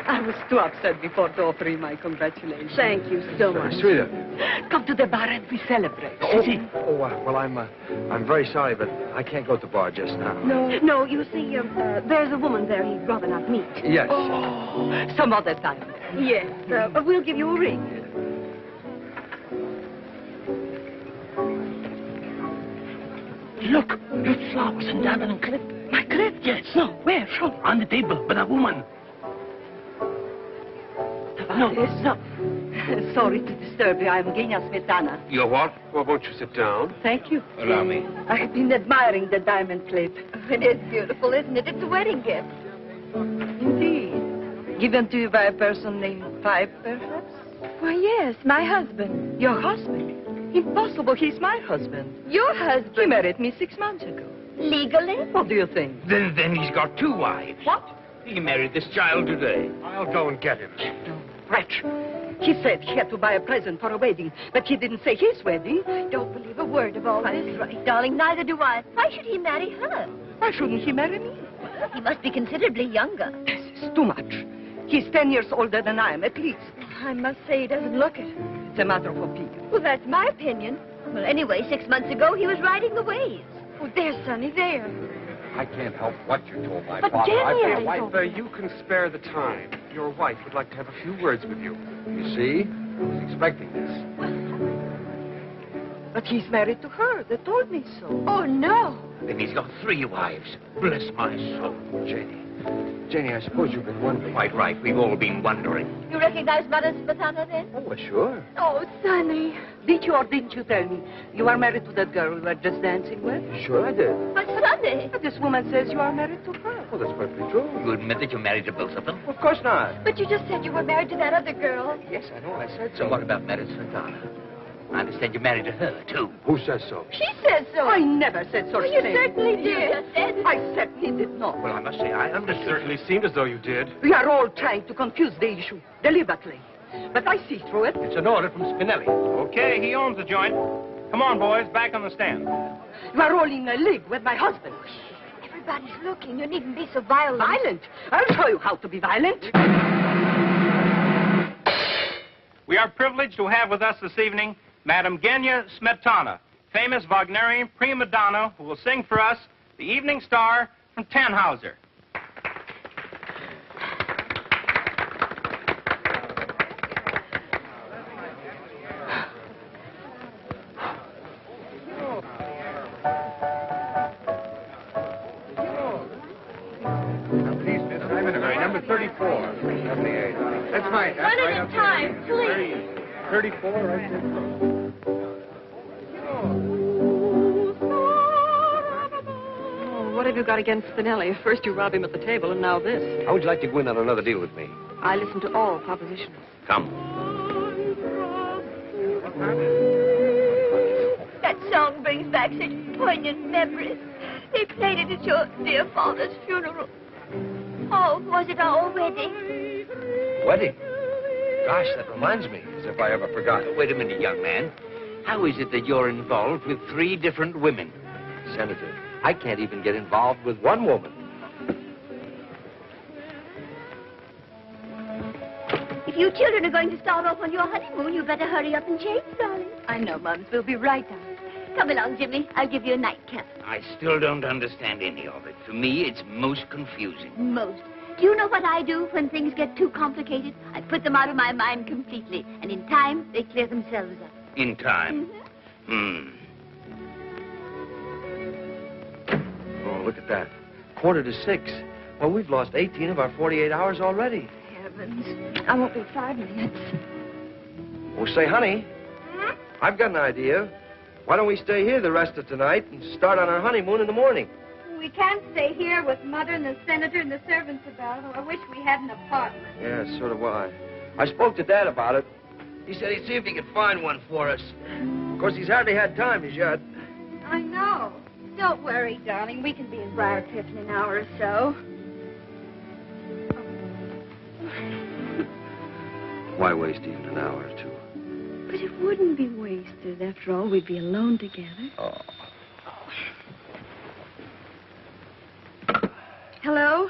I was too upset before to offer you my congratulations. Thank you so much. Sweetheart. Come to the bar and we celebrate. Well, I'm very sorry, but I can't go to the bar just now. No, you see, there's a woman there he'd rather not meet. Yes. Oh, some other time. Yes, we'll give you a ring. Look, red flowers and diamond and clip. My clip? Yes. No, where? Show. On the table, with a woman. No. Sorry to disturb you. I'm Genia Smetana. You're what? Well, won't you sit down? Thank you. Allow me. I've been admiring the diamond clip. It is beautiful, isn't it? It's a wedding gift. Indeed. Given to you by a person named Pipe, perhaps? Why, yes, my husband. Your husband? Impossible. He's my husband. Your husband? He married me 6 months ago. Legally? What do you think? Then he's got 2 wives. What? He married this child today. I'll go and get him. Wretch. He said he had to buy a present for a wedding, but he didn't say his wedding. I don't believe a word of all this. That's right, darling. Neither do I. Why should he marry her? Why shouldn't he marry me? He must be considerably younger. This is too much. He's 10 years older than I am, at least. I must say he doesn't look it. It's a matter of opinion. Well, that's my opinion. Well, anyway, 6 months ago, he was riding the waves. Oh, there's Sonny, there. I can't help what you told my But father. Jenny, I've been I a wife. told- You can spare the time. Your wife would like to have a few words with you. You see? I was expecting this. But he's married to her. They told me so. Oh, no. Then he's got 3 wives. Bless my soul. Jenny, I suppose you've been wondering. Quite right. We've all been wondering. You recognize Mother Smetana, then? Oh, well, sure. Oh, Sonny. Did you or didn't you tell me you are married to that girl we were just dancing with? Sure I did. But Sonny. But this woman says you are married to her. Well, that's perfectly true. You admit that you're married to both of them? Of course not. But you just said you were married to that other girl. Yes, I know. I said So so. what about Mary Smetana? I understand you're married to her, too. Who says so? She says so. I never said such You thing. certainly did. I certainly did not. Well, I must say, I It understand. certainly seemed as though you did. We are all trying to confuse the issue deliberately. But I see through it. It's an order from Spinelli. Okay, he owns the joint. Come on, boys, back on the stand. You are all in a league with my husband. Everybody's looking. You needn't be so violent. Violent? I'll show you how to be violent. We are privileged to have with us this evening Madame Genya Smetana, famous Wagnerian prima donna who will sing for us The Evening Star from Tannhauser. Number 34. 78. That's right. One at a time, please. 34, right there. Oh, what have you got against Spinelli? First you rob him at the table, and now this. How would you like to go in on another deal with me? I listen to all propositions. Come. That song brings back such poignant memories. They played it at your dear father's funeral. Oh, was it our wedding? Wedding? Gosh, that reminds me. As if I ever forgot. Wait a minute, young man. How is it that you're involved with 3 different women? Senator, I can't even get involved with one woman. If you children are going to start off on your honeymoon, you better hurry up and change, darling. I know, Mums. We'll be right down. Come along, Jimmy. I'll give you a nightcap. I still don't understand any of it. For me, it's most confusing. Most. Do you know what I do when things get too complicated? I put them out of my mind completely, and in time, they clear themselves up. In time? Oh, look at that. 5:45. Well, we've lost 18 of our 48 hours already. Heavens. I won't be 5 minutes. Oh, say, honey, I've got an idea. Why don't we stay here the rest of tonight and start on our honeymoon in the morning? We can't stay here with Mother and the Senator and the servants about. I wish we had an apartment. Yeah, so do I. I spoke to Dad about it. He said he'd see if he could find one for us. Of course, he's hardly had time as yet. I know. Don't worry, darling. We can be in Briarcliff in an hour or so. Why waste even an hour or two? But it wouldn't be wasted. After all, we'd be alone together. Oh. Hello?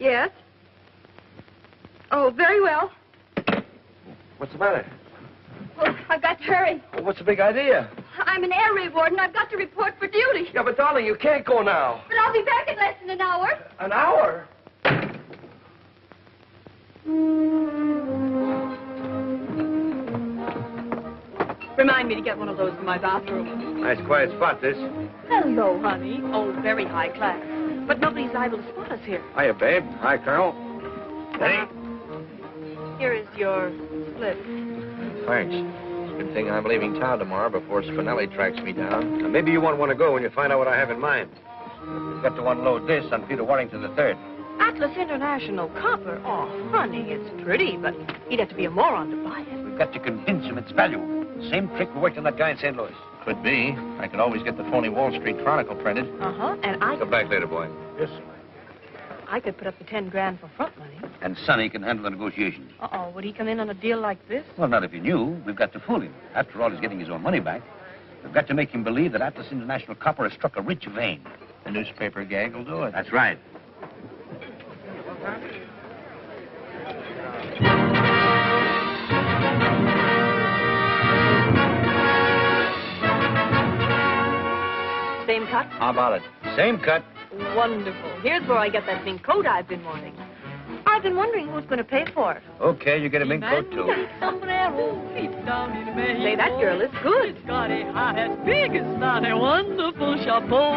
Yes? Oh, very well. What's the matter? Well, I've got to hurry. Well, what's the big idea? I'm an air raid warden. I've got to report for duty. Yeah, but darling, you can't go now. But I'll be back in less than an hour. An hour? Remind me to get one of those for my bathroom. Nice quiet spot, this. Hello, honey. Oh, very high class. But nobody's liable to spot us here. Hiya, babe. Hi, Colonel. Hey. Here is your slip. Thanks. Good thing I'm leaving town tomorrow before Spinelli tracks me down. Now, maybe you won't want to go when you find out what I have in mind. We've got to unload this on Peter Warrington III. Atlas International Copper. Oh, honey, it's pretty, but he'd have to be a moron to buy it. We've got to convince him it's value. Same trick we worked on that guy in St. Louis. Could be. I could always get the phony Wall Street Chronicle printed. Uh-huh, and I... Come back later, boy. Yes, sir. I could put up the 10 grand for front money. And Sonny can handle the negotiations. Uh-oh, would he come in on a deal like this? Well, not if he knew. We've got to fool him. After all, he's getting his own money back. We've got to make him believe that Atlas International Copper has struck a rich vein. The newspaper gag will do it. That's right. Same cut? How about it? Same cut. Wonderful. Here's where I get that mink coat I've been wanting. I've been wondering who's going to pay for it. Okay, you get a mink coat, too. Say, that girl is good. It's got a hat as big as that, a wonderful chapeau.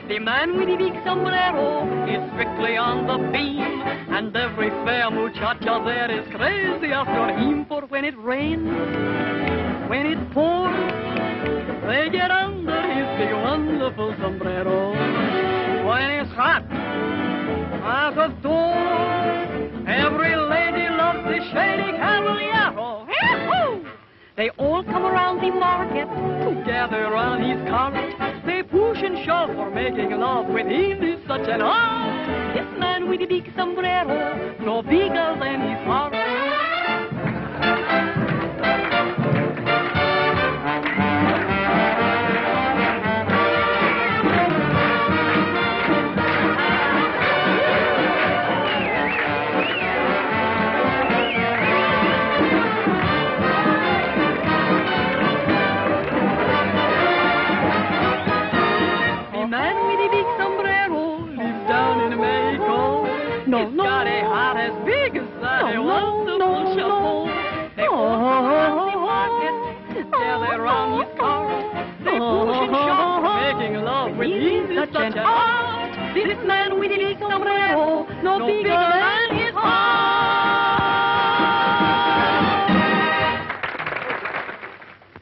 The man with the big sombrero is strictly on the beam, and every fair muchacha there is crazy after him. For when it rains, when it pours, they get under his big wonderful sombrero. When it's hot, out of doors, every lady loves the shady caballero. Yahoo! They all come around the market to gather on his cart. They push and shove for making love with him is such an art. This man with the big sombrero, no bigger than his heart. No, no. Got a heart as big as that. No, no, no. They walk around the market, together around his car. They push and shove for making love with him is such an art. This man with his sombrero, no bigger than his heart.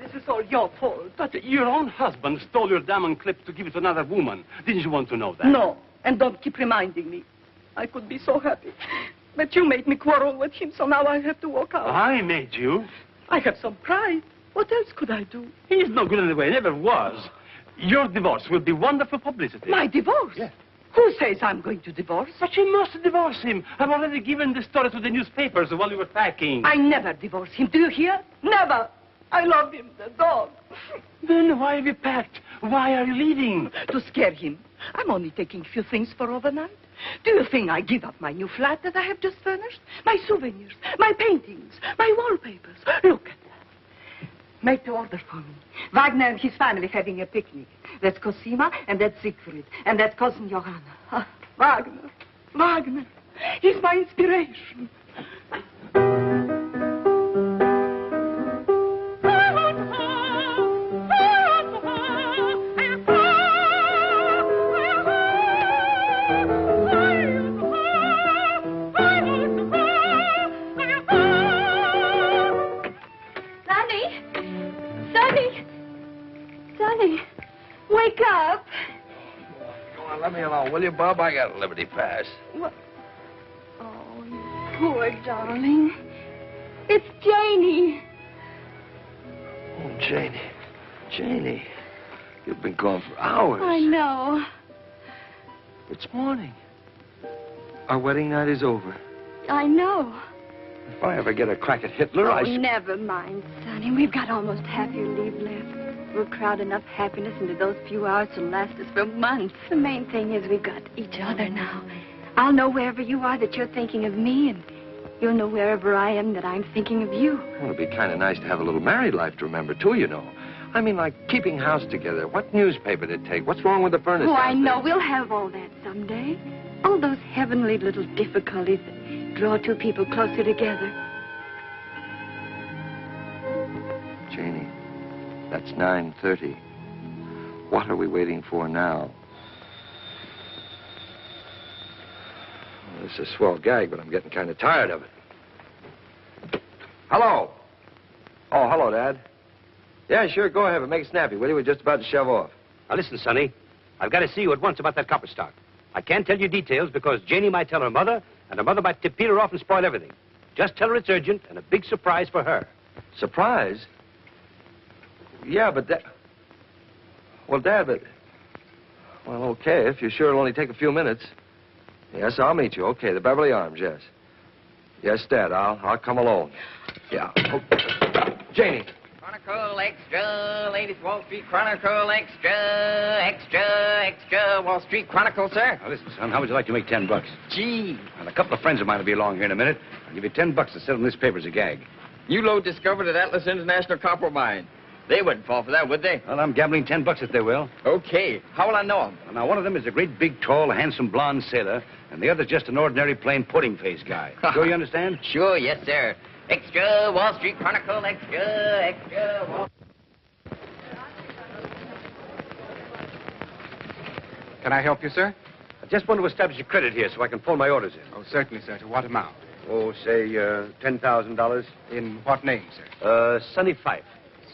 This is all your fault. But your own husband stole your diamond clip to give it to another woman. Didn't you want to know that? No, and don't keep reminding me. I could be so happy. But you made me quarrel with him, so now I have to walk out. I made you? I have some pride. What else could I do? He's no good anyway, never was. Your divorce will be wonderful publicity. My divorce? Yes. Who says I'm going to divorce? But you must divorce him. I've already given the story to the newspapers while you were packing. I never divorce him. Do you hear? Never. I love him, the dog. Then why have you packed? Why are you leaving? To scare him. I'm only taking a few things for overnight. Do you think I give up my new flat that I have just furnished? My souvenirs, my paintings, my wallpapers. Look at that. Make the order for me. Wagner and his family having a picnic. That's Cosima and that's Siegfried and that's cousin Johanna. Ah, Wagner. Wagner. He's my inspiration. Wake up. Come on, let me alone, will you, Bob? I got a Liberty Pass. What? Oh, you poor darling. It's Janie. Oh, Janie. Janie. You've been gone for hours. I know. It's morning. Our wedding night is over. I know. If I ever get a crack at Hitler, Oh, never mind, Sonny. We've got almost half your leave left. We'll crowd enough happiness into those few hours to last us for months. The main thing is we've got each other now. I'll know wherever you are that you're thinking of me, and you'll know wherever I am that I'm thinking of you. Well, it'd be kind of nice to have a little married life to remember, too, you know. I mean, like keeping house together. What newspaper did it take? What's wrong with the furnace? Oh, I know. We'll have all that someday. All those heavenly little difficulties that draw two people closer together. Janie, that's 9:30. What are we waiting for now? Well, this is a swell gag, but I'm getting kind of tired of it. Hello. Oh, hello, Dad. Yeah, sure, go ahead, but make it snappy, will you? We're just about to shove off. Now, listen, Sonny. I've got to see you at once about that copper stock. I can't tell you details because Janie might tell her mother, and her mother might tip Peter off and spoil everything. Just tell her it's urgent and a big surprise for her. Surprise? Yeah, but that... Well, Dad, but... Well, okay, if you're sure it'll only take a few minutes. Yes, I'll meet you. Okay, the Beverly Arms, yes. Yes, Dad, I'll come alone. Yeah. Oh. Janie. Chronicle Extra, latest Wall Street Chronicle Extra, Wall Street Chronicle, sir. Now, listen, son, how would you like to make $10? Gee. And a couple of friends of mine will be along here in a minute. I'll give you $10 to sell them this paper as a gag. You load discovered at Atlas International Copper Mine. They wouldn't fall for that, would they? Well, I'm gambling $10 if they will. Okay. How will I know them? Well, now, one of them is a great, big, tall, handsome, blonde sailor, and the other's just an ordinary, plain pudding-faced guy. Sure you understand? Sure, yes, sir. Extra, Wall Street Chronicle, extra, Wall... Can I help you, sir? I just want to establish a credit here so I can phone my orders in. Oh, certainly, sir. To what amount? Oh, say, $10,000. In what name, sir? Sonny Fife.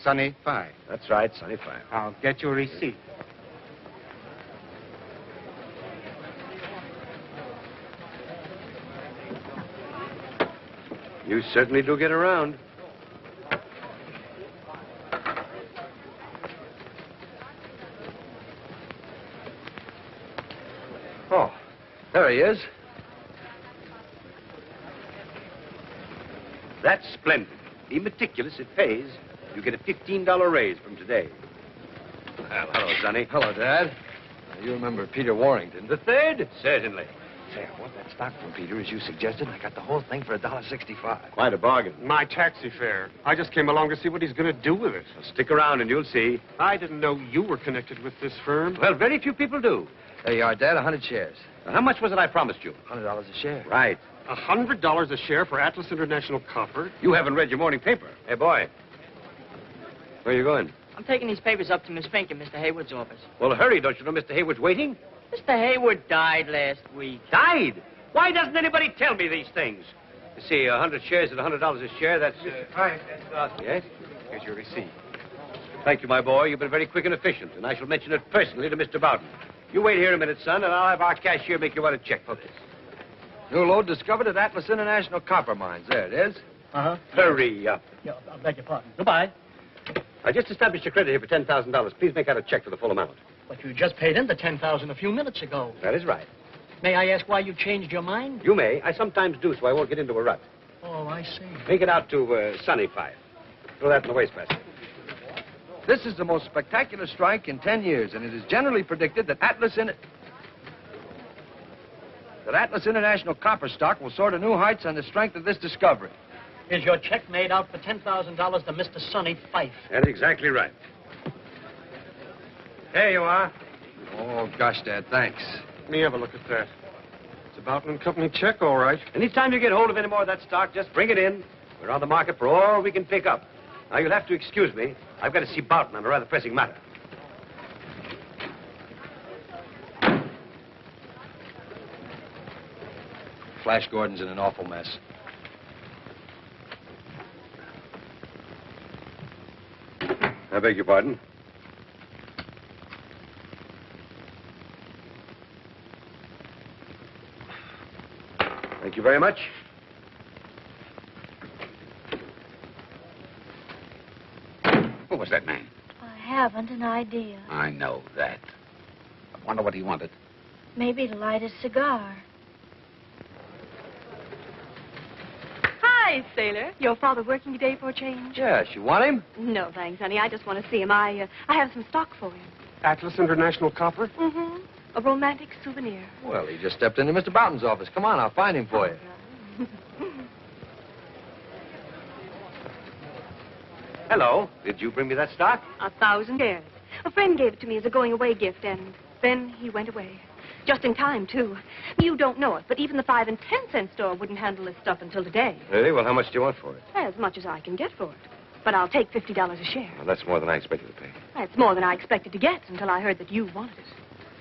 Sonny Fife. That's right, Sonny Fife. I'll get your receipt. You certainly do get around. Oh, there he is. That's splendid. Be meticulous. It pays. You get a $15 raise from today. Well, hello, Sonny. Hello, Dad. You remember Peter Warrington, the third? Certainly. Say, I want that stock from Peter, as you suggested. I got the whole thing for $1.65. Quite a bargain. My taxi fare. I just came along to see what he's going to do with it. Well, stick around and you'll see. I didn't know you were connected with this firm. Well, very few people do. There you are, Dad, 100 shares. Now, how much was it I promised you? $100 a share. Right. $100 a share for Atlas International Copper? You haven't read your morning paper. Hey, boy. Where are you going? I'm taking these papers up to Miss Fink in Mr. Hayward's office. Well, hurry. Don't you know Mr. Hayward's waiting? Mr. Hayward died last week. Died? Why doesn't anybody tell me these things? You see, 100 shares at $100 a share, that's... Hi. Yes? Here's your receipt. Thank you, my boy. You've been very quick and efficient, and I shall mention it personally to Mr. Bowden. You wait here a minute, son, and I'll have our cashier make you out a check. Okay. New lode discovered at Atlas International Copper Mines. There it is. Uh-huh. Hurry up. Yeah, I beg your pardon. Goodbye. I just established your credit here for $10,000. Please make out a check for the full amount. But you just paid in the $10,000 a few minutes ago. That is right. May I ask why you changed your mind? You may. I sometimes do, so I won't get into a rut. Oh, I see. Make it out to Sunny 5. Throw that in the wastebasket. This is the most spectacular strike in 10 years, and it is generally predicted that Atlas International Copper stock will soar to new heights on the strength of this discovery. Is your check made out for $10,000 to Mr. Sonny Fife? That's exactly right. There you are. Oh, gosh, Dad, thanks. Let me have a look at that. It's a Bowden & Company check, all right. Anytime you get hold of any more of that stock, just bring it in. We're on the market for all we can pick up. Now, you'll have to excuse me. I've got to see Boughton on a rather pressing matter. Flash Gordon's in an awful mess. I beg your pardon? Thank you very much. Who was that man? I haven't an idea. I know that. I wonder what he wanted. Maybe to light a cigar. Hi, Sailor. Your father working today for a change? Yes, you want him? No, thanks, honey. I just want to see him. I have some stock for him. Atlas International Copper? Mm-hmm. A romantic souvenir. Well, he just stepped into Mr. Boughton's office. Come on, I'll find him for you. Hello. Did you bring me that stock? 1,000 shares. A friend gave it to me as a going-away gift, and then he went away. Just in time, too. You don't know it, but even the 5 and 10-cent store wouldn't handle this stuff until today. Really? Well, how much do you want for it? As much as I can get for it. But I'll take $50 a share. Well, that's more than I expected to pay. That's more than I expected to get until I heard that you wanted it.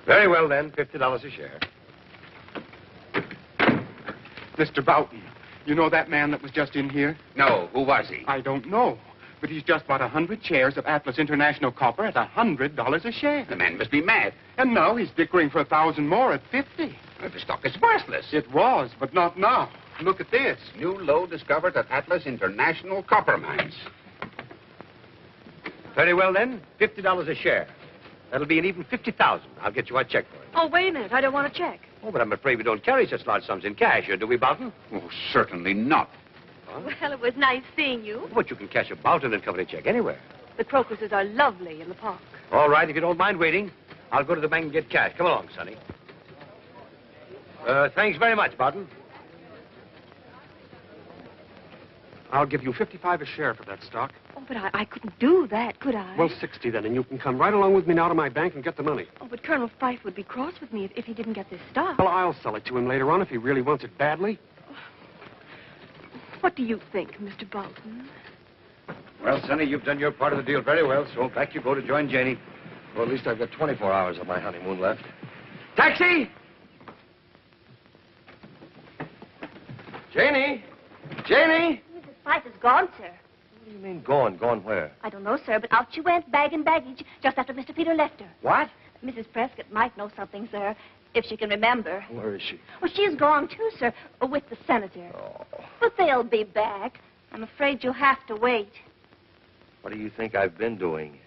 Very well, then. $50 a share. Mr. Boughton, you know that man that was just in here? No. Who was he? I don't know. But he's just bought 100 shares of Atlas International Copper at $100 a share. The man must be mad. And now he's dickering for 1,000 more at 50. The stock is worthless. It was, but not now. Look at this. New lode discovered at Atlas International Copper Mines. Very well, then. $50 a share. That'll be an even $50,000. I'll get you a check for it. Oh, wait a minute. I don't want a check. Oh, but I'm afraid we don't carry such large sums in cash here, do we, Boughton? Oh, certainly not. Huh? Well, it was nice seeing you. But you can cash a Boughton & Company check anywhere. The crocuses are lovely in the park. All right, if you don't mind waiting, I'll go to the bank and get cash. Come along, Sonny. Thanks very much, Boughton. I'll give you $55 a share for that stock. Oh, but I couldn't do that, could I? Well, $60 then, and you can come right along with me now to my bank and get the money. Oh, but Colonel Fife would be cross with me if he didn't get this stock. Well, I'll sell it to him later on if he really wants it badly. What do you think, Mr. Boughton? Well, Sonny, you've done your part of the deal very well, so back you go to join Janie. Well, at least I've got 24 hours of my honeymoon left. Taxi! Janie! Janie! Mrs. Fife is gone, sir. What do you mean gone? Gone where? I don't know, sir, but out she went, bag and baggage, just after Mr. Peter left her. What? Mrs. Prescott might know something, sir, if she can remember. Where is she? Well, she's gone, too, sir, with the senator. Oh. But they'll be back. I'm afraid you'll have to wait. What do you think I've been doing?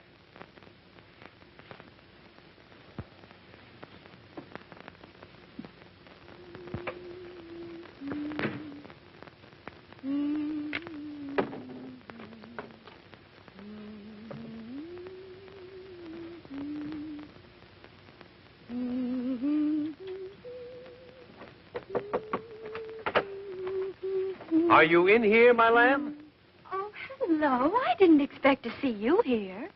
Are you in here, my lamb? Oh, hello. I didn't expect to see you here.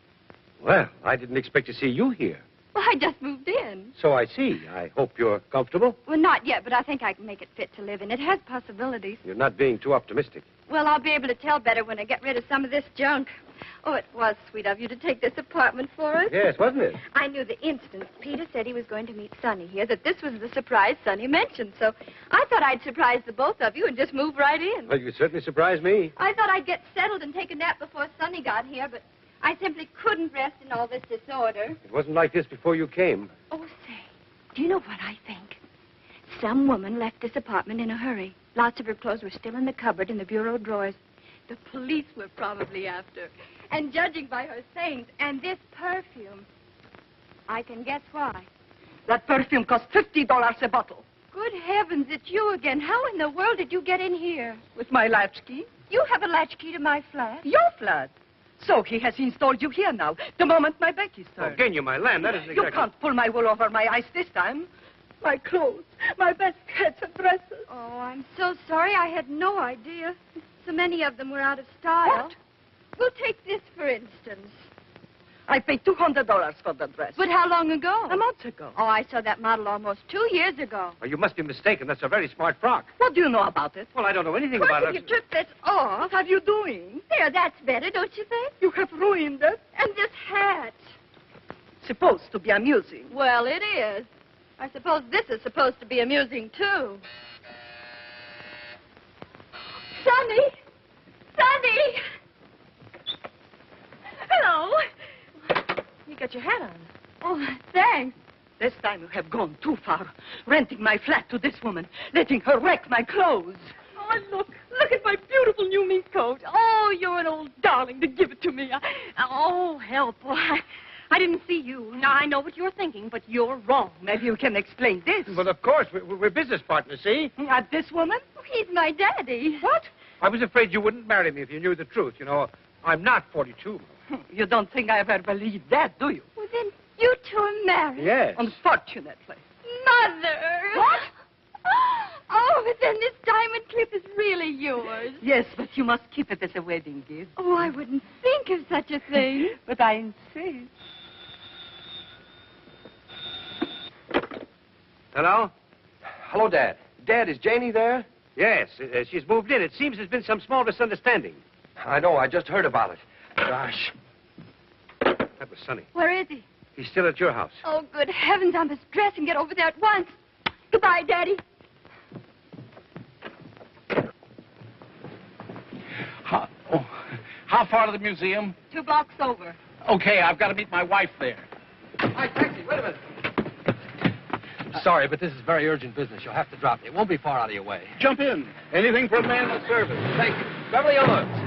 Well, I didn't expect to see you here. Well, I just moved in. So I see. I hope you're comfortable. Well, not yet, but I think I can make it fit to live in. It has possibilities. You're not being too optimistic. Well, I'll be able to tell better when I get rid of some of this junk. Oh, it was sweet of you to take this apartment for us. Yes, wasn't it? I knew the instant Peter said he was going to meet Sonny here that this was the surprise Sonny mentioned. So I thought I'd surprise the both of you and just move right in. Well, you certainly surprised me. I thought I'd get settled and take a nap before Sonny got here, but I simply couldn't rest in all this disorder. It wasn't like this before you came. Oh, say, do you know what I think? Some woman left this apartment in a hurry. Lots of her clothes were still in the cupboard in the bureau drawers. The police were probably after. And judging by her sayings and this perfume, I can guess why. That perfume cost $50 a bottle. Good heavens, it's you again. How in the world did you get in here? With my latchkey. You have a latchkey to my flat? Your flat. So he has installed you here now, the moment my back is turned. Oh, Genya, my lamb, that isn't exactly... You can't pull my wool over my eyes this time. My clothes, my best hats and dresses. Oh, I'm so sorry. I had no idea. So many of them were out of style. What? We'll take this, for instance. I paid $200 for the dress. But how long ago? A month ago. Oh, I saw that model almost 2 years ago. Oh, you must be mistaken. That's a very smart frock. What do you know about it? Well, I don't know anything Of course, about if it. you took this off... What are you doing? There, that's better, don't you think? You have ruined it. And this hat. Supposed to be amusing. Well, it is. I suppose this is supposed to be amusing, too. Sonny! Sonny! Hello. You got your hat on. Oh, thanks. This time you have gone too far. Renting my flat to this woman. Letting her wreck my clothes. Oh, look at my beautiful new mink coat. Oh, you're an old darling to give it to me. Oh, help. Oh, I didn't see you. Now, I know what you're thinking, but you're wrong. Maybe you can explain this. Well, of course. We're business partners, see? This woman? He's my daddy. What? I was afraid you wouldn't marry me if you knew the truth. You know, I'm not 42. You don't think I ever believed that, do you? Well, then you two are married. Yes. Unfortunately. Mother! What? Oh, but then this diamond clip is really yours. Yes, but you must keep it as a wedding gift. Oh, I wouldn't think of such a thing. But I insist. Hello? Hello, Dad. Dad, is Janie there? Yes, she's moved in. It seems there's been some small misunderstanding. I know. I just heard about it. Gosh. That was Sonny. Where is he? He's still at your house. Oh, good heavens, I must dress and get over there at once. Goodbye, Daddy. How far to the museum? 2 blocks over. Okay, I've got to meet my wife there. Hi, taxi. Wait a minute. Sorry, but this is very urgent business. You'll have to drop me. It won't be far out of your way. Jump in. Anything for a man of service. Thank you. Beverly Hills.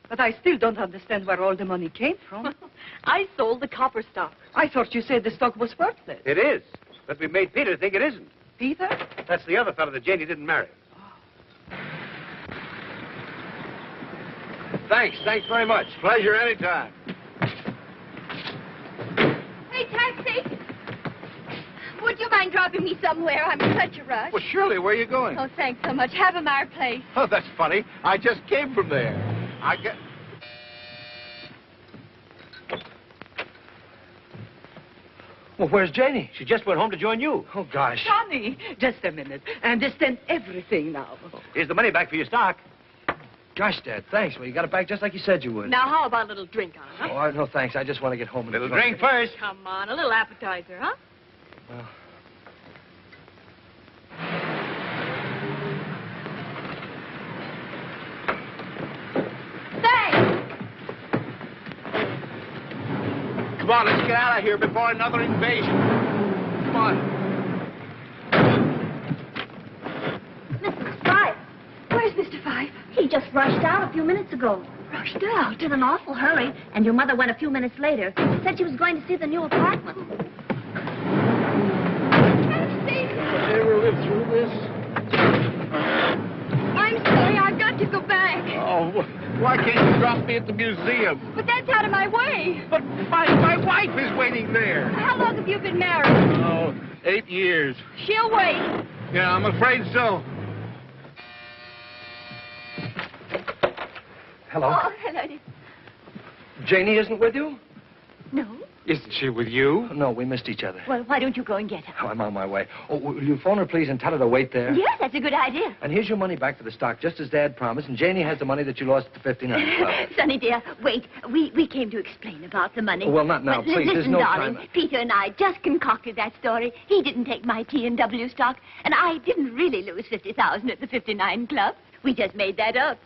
But I still don't understand where all the money came from. I sold the copper stock. I thought you said the stock was worthless. It is. But we made Peter think it isn't. Peter? That's the other fellow that Janie didn't marry. Thanks. Thanks very much. Pleasure anytime. Hey, taxi. Would you mind dropping me somewhere? I'm in such a rush. Well, surely. Where are you going? Oh, thanks so much. Havemeyer Place. Oh, that's funny. I just came from there. Well, where's Janie? She just went home to join you. Oh, gosh. Sonny, just a minute. I understand everything now. Here's the money back for your stock. Gosh, Dad, thanks. Well, you got it back just like you said you would. Now, how about a little drink on it, huh? Oh, no, thanks. I just want to get home and Little enjoy drink it. first. Come on, a little appetizer, huh? Well, Come on, let's get out of here before another invasion. Come on. Mrs. Fife. Where's Mr. Fife? He just rushed out a few minutes ago. Rushed out? In an awful hurry, and your mother went a few minutes later. Said she was going to see the new apartment. Ever live through this? I'm sorry, I've got to go back. Oh, why can't you drop me at the museum? But that's out of my way. But my wife is waiting there. How long have you been married? Oh, 8 years. She'll wait. Yeah, I'm afraid so. Hello. Oh, hello, dear. Janie isn't with you? No? Isn't she with you? No, we missed each other. Well, why don't you go and get her? Oh, I'm on my way. Oh, will you phone her, please, and tell her to wait there? Yes, that's a good idea. And here's your money back for the stock, just as Dad promised. And Janie has the money that you lost at the 59 Club. Sonny, dear, wait. We came to explain about the money. Well, not now, But please. There's listen, no darling, time. Peter and I just concocted that story. He didn't take my T&W stock, and I didn't really lose 50,000 at the 59 Club. We just made that up.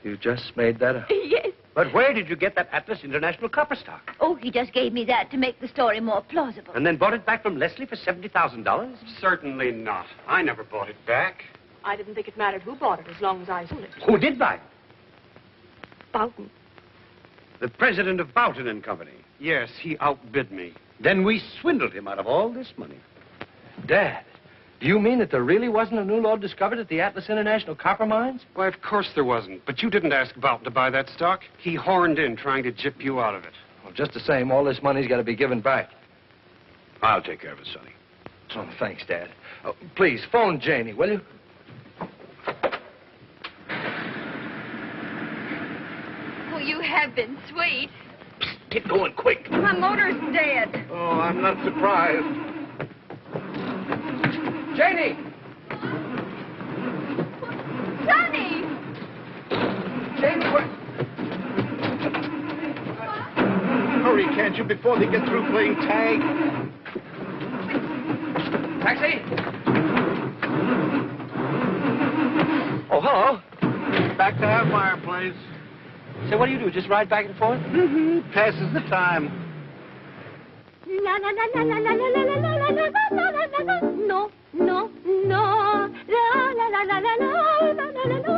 You just made that up. Yes. But where did you get that Atlas International copper stock? Oh, he just gave me that to make the story more plausible. And then bought it back from Leslie for $70,000? Certainly not. I never bought it back. I didn't think it mattered who bought it as long as I sold it. Who did buy it? Boughton. The president of Boughton and Company. Yes, he outbid me. Then we swindled him out of all this money. Dad, do you mean that there really wasn't a new lode discovered at the Atlas International Copper Mines? Why, of course there wasn't. But you didn't ask Boughton to buy that stock. He horned in trying to gyp you out of it. Well, just the same, all this money's got to be given back. I'll take care of it, Sonny. Oh, thanks, Dad. Oh, please, phone Janie, will you? Oh, you have been sweet. Get going quick. My motor's dead. Oh, I'm not surprised. Janie! Sonny! Janie, what? Hurry, can't you, before they get through playing tag? Taxi! Oh, hello. Back to our fireplace. So what do you do, just ride back and forth? Mm-hmm. Passes the time. La la la la la la la la la la la la la la la. No, no, no. La la la la la la la la la la.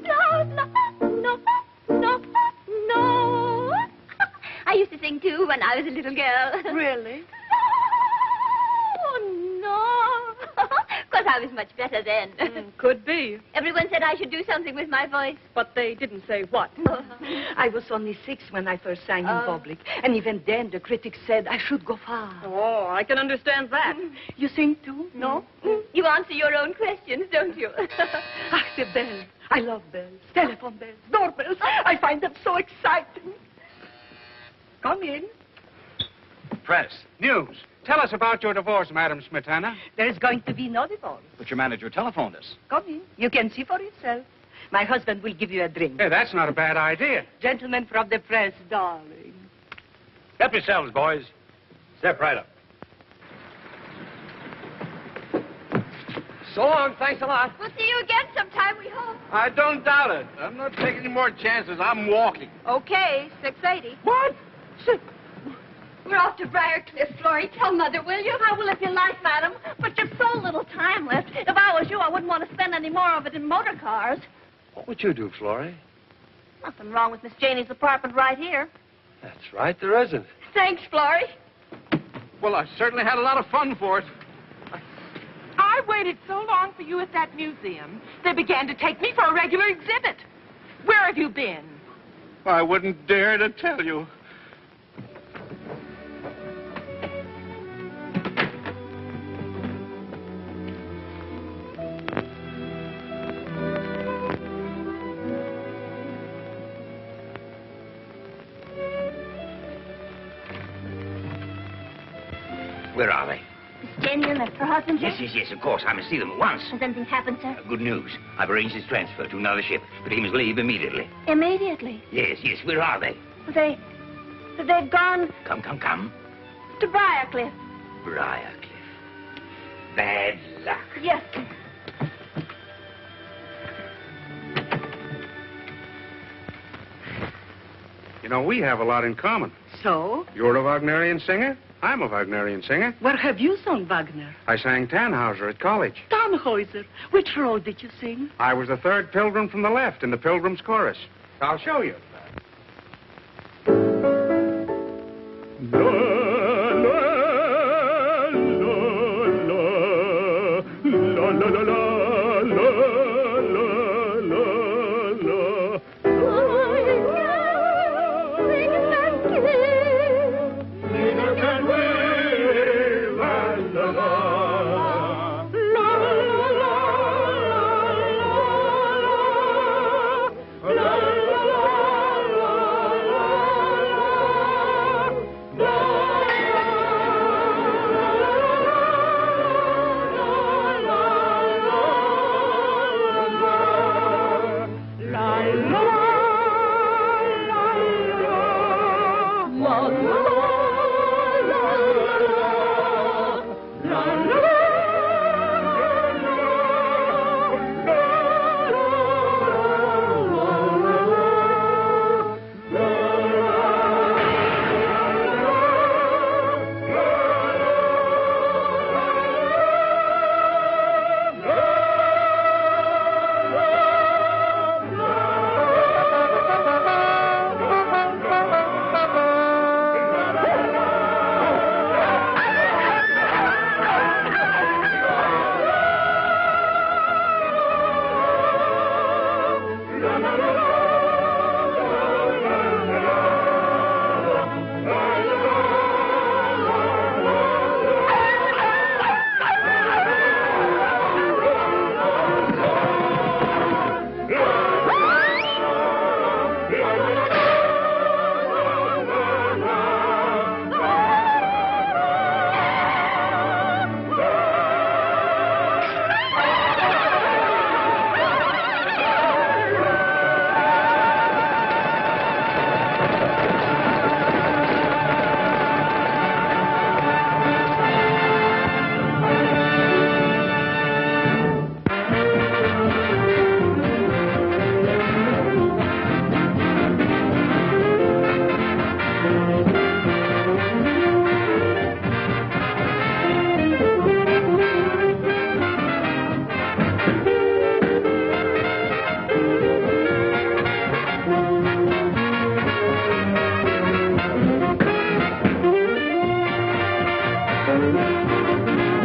La la no no no. I used to sing too when I was a little girl. Really? Oh no. Because I was much better then. Could be. Everyone said I should do something with my voice. But they didn't say what. I was only 6 when I first sang in public. And even then, the critics said I should go far. Oh, I can understand that. You sing too? No? You answer your own questions, don't you? Ah, the bells. I love bells. Telephone bells. Doorbells. I find them so exciting. Come in. Press. News. Tell us about your divorce, Madam Smetana. There's going to be no divorce. But your manager telephoned us. Come in. You can see for yourself. My husband will give you a drink. Hey, that's not a bad idea. Gentlemen from the press, darling. Help yourselves, boys. Step right up. So long, thanks a lot. We'll see you again sometime, we hope. I don't doubt it. I'm not taking any more chances. I'm walking. Okay, 6:80. What? We're off to Briarcliff, Florrie. Tell Mother, will you? I will if you like, madam. But you've so little time left. If I was you, I wouldn't want to spend any more of it in motor cars. What would you do, Florrie? Nothing wrong with Miss Janie's apartment right here. That's right, there isn't. Thanks, Florrie. Well, I certainly had a lot of fun for it. I waited so long for you at that museum. They began to take me for a regular exhibit. Where have you been? I wouldn't dare to tell you. Where are they? Miss Janie and her husband, sir? Yes, of course. I must see them at once. Has anything happened, sir? Good news. I've arranged his transfer to another ship, but he must leave immediately. Immediately. Yes. Where are they? They've gone Come. to Briarcliff. Briarcliff. Bad luck. Yes, sir. You know, we have a lot in common. So? You're a Wagnerian singer. I'm a Wagnerian singer. Where have you sung Wagner? I sang Tannhauser at college. Tannhäuser. Which role did you sing? I was the third pilgrim from the left in the Pilgrim's Chorus. I'll show you. La la la Thank you.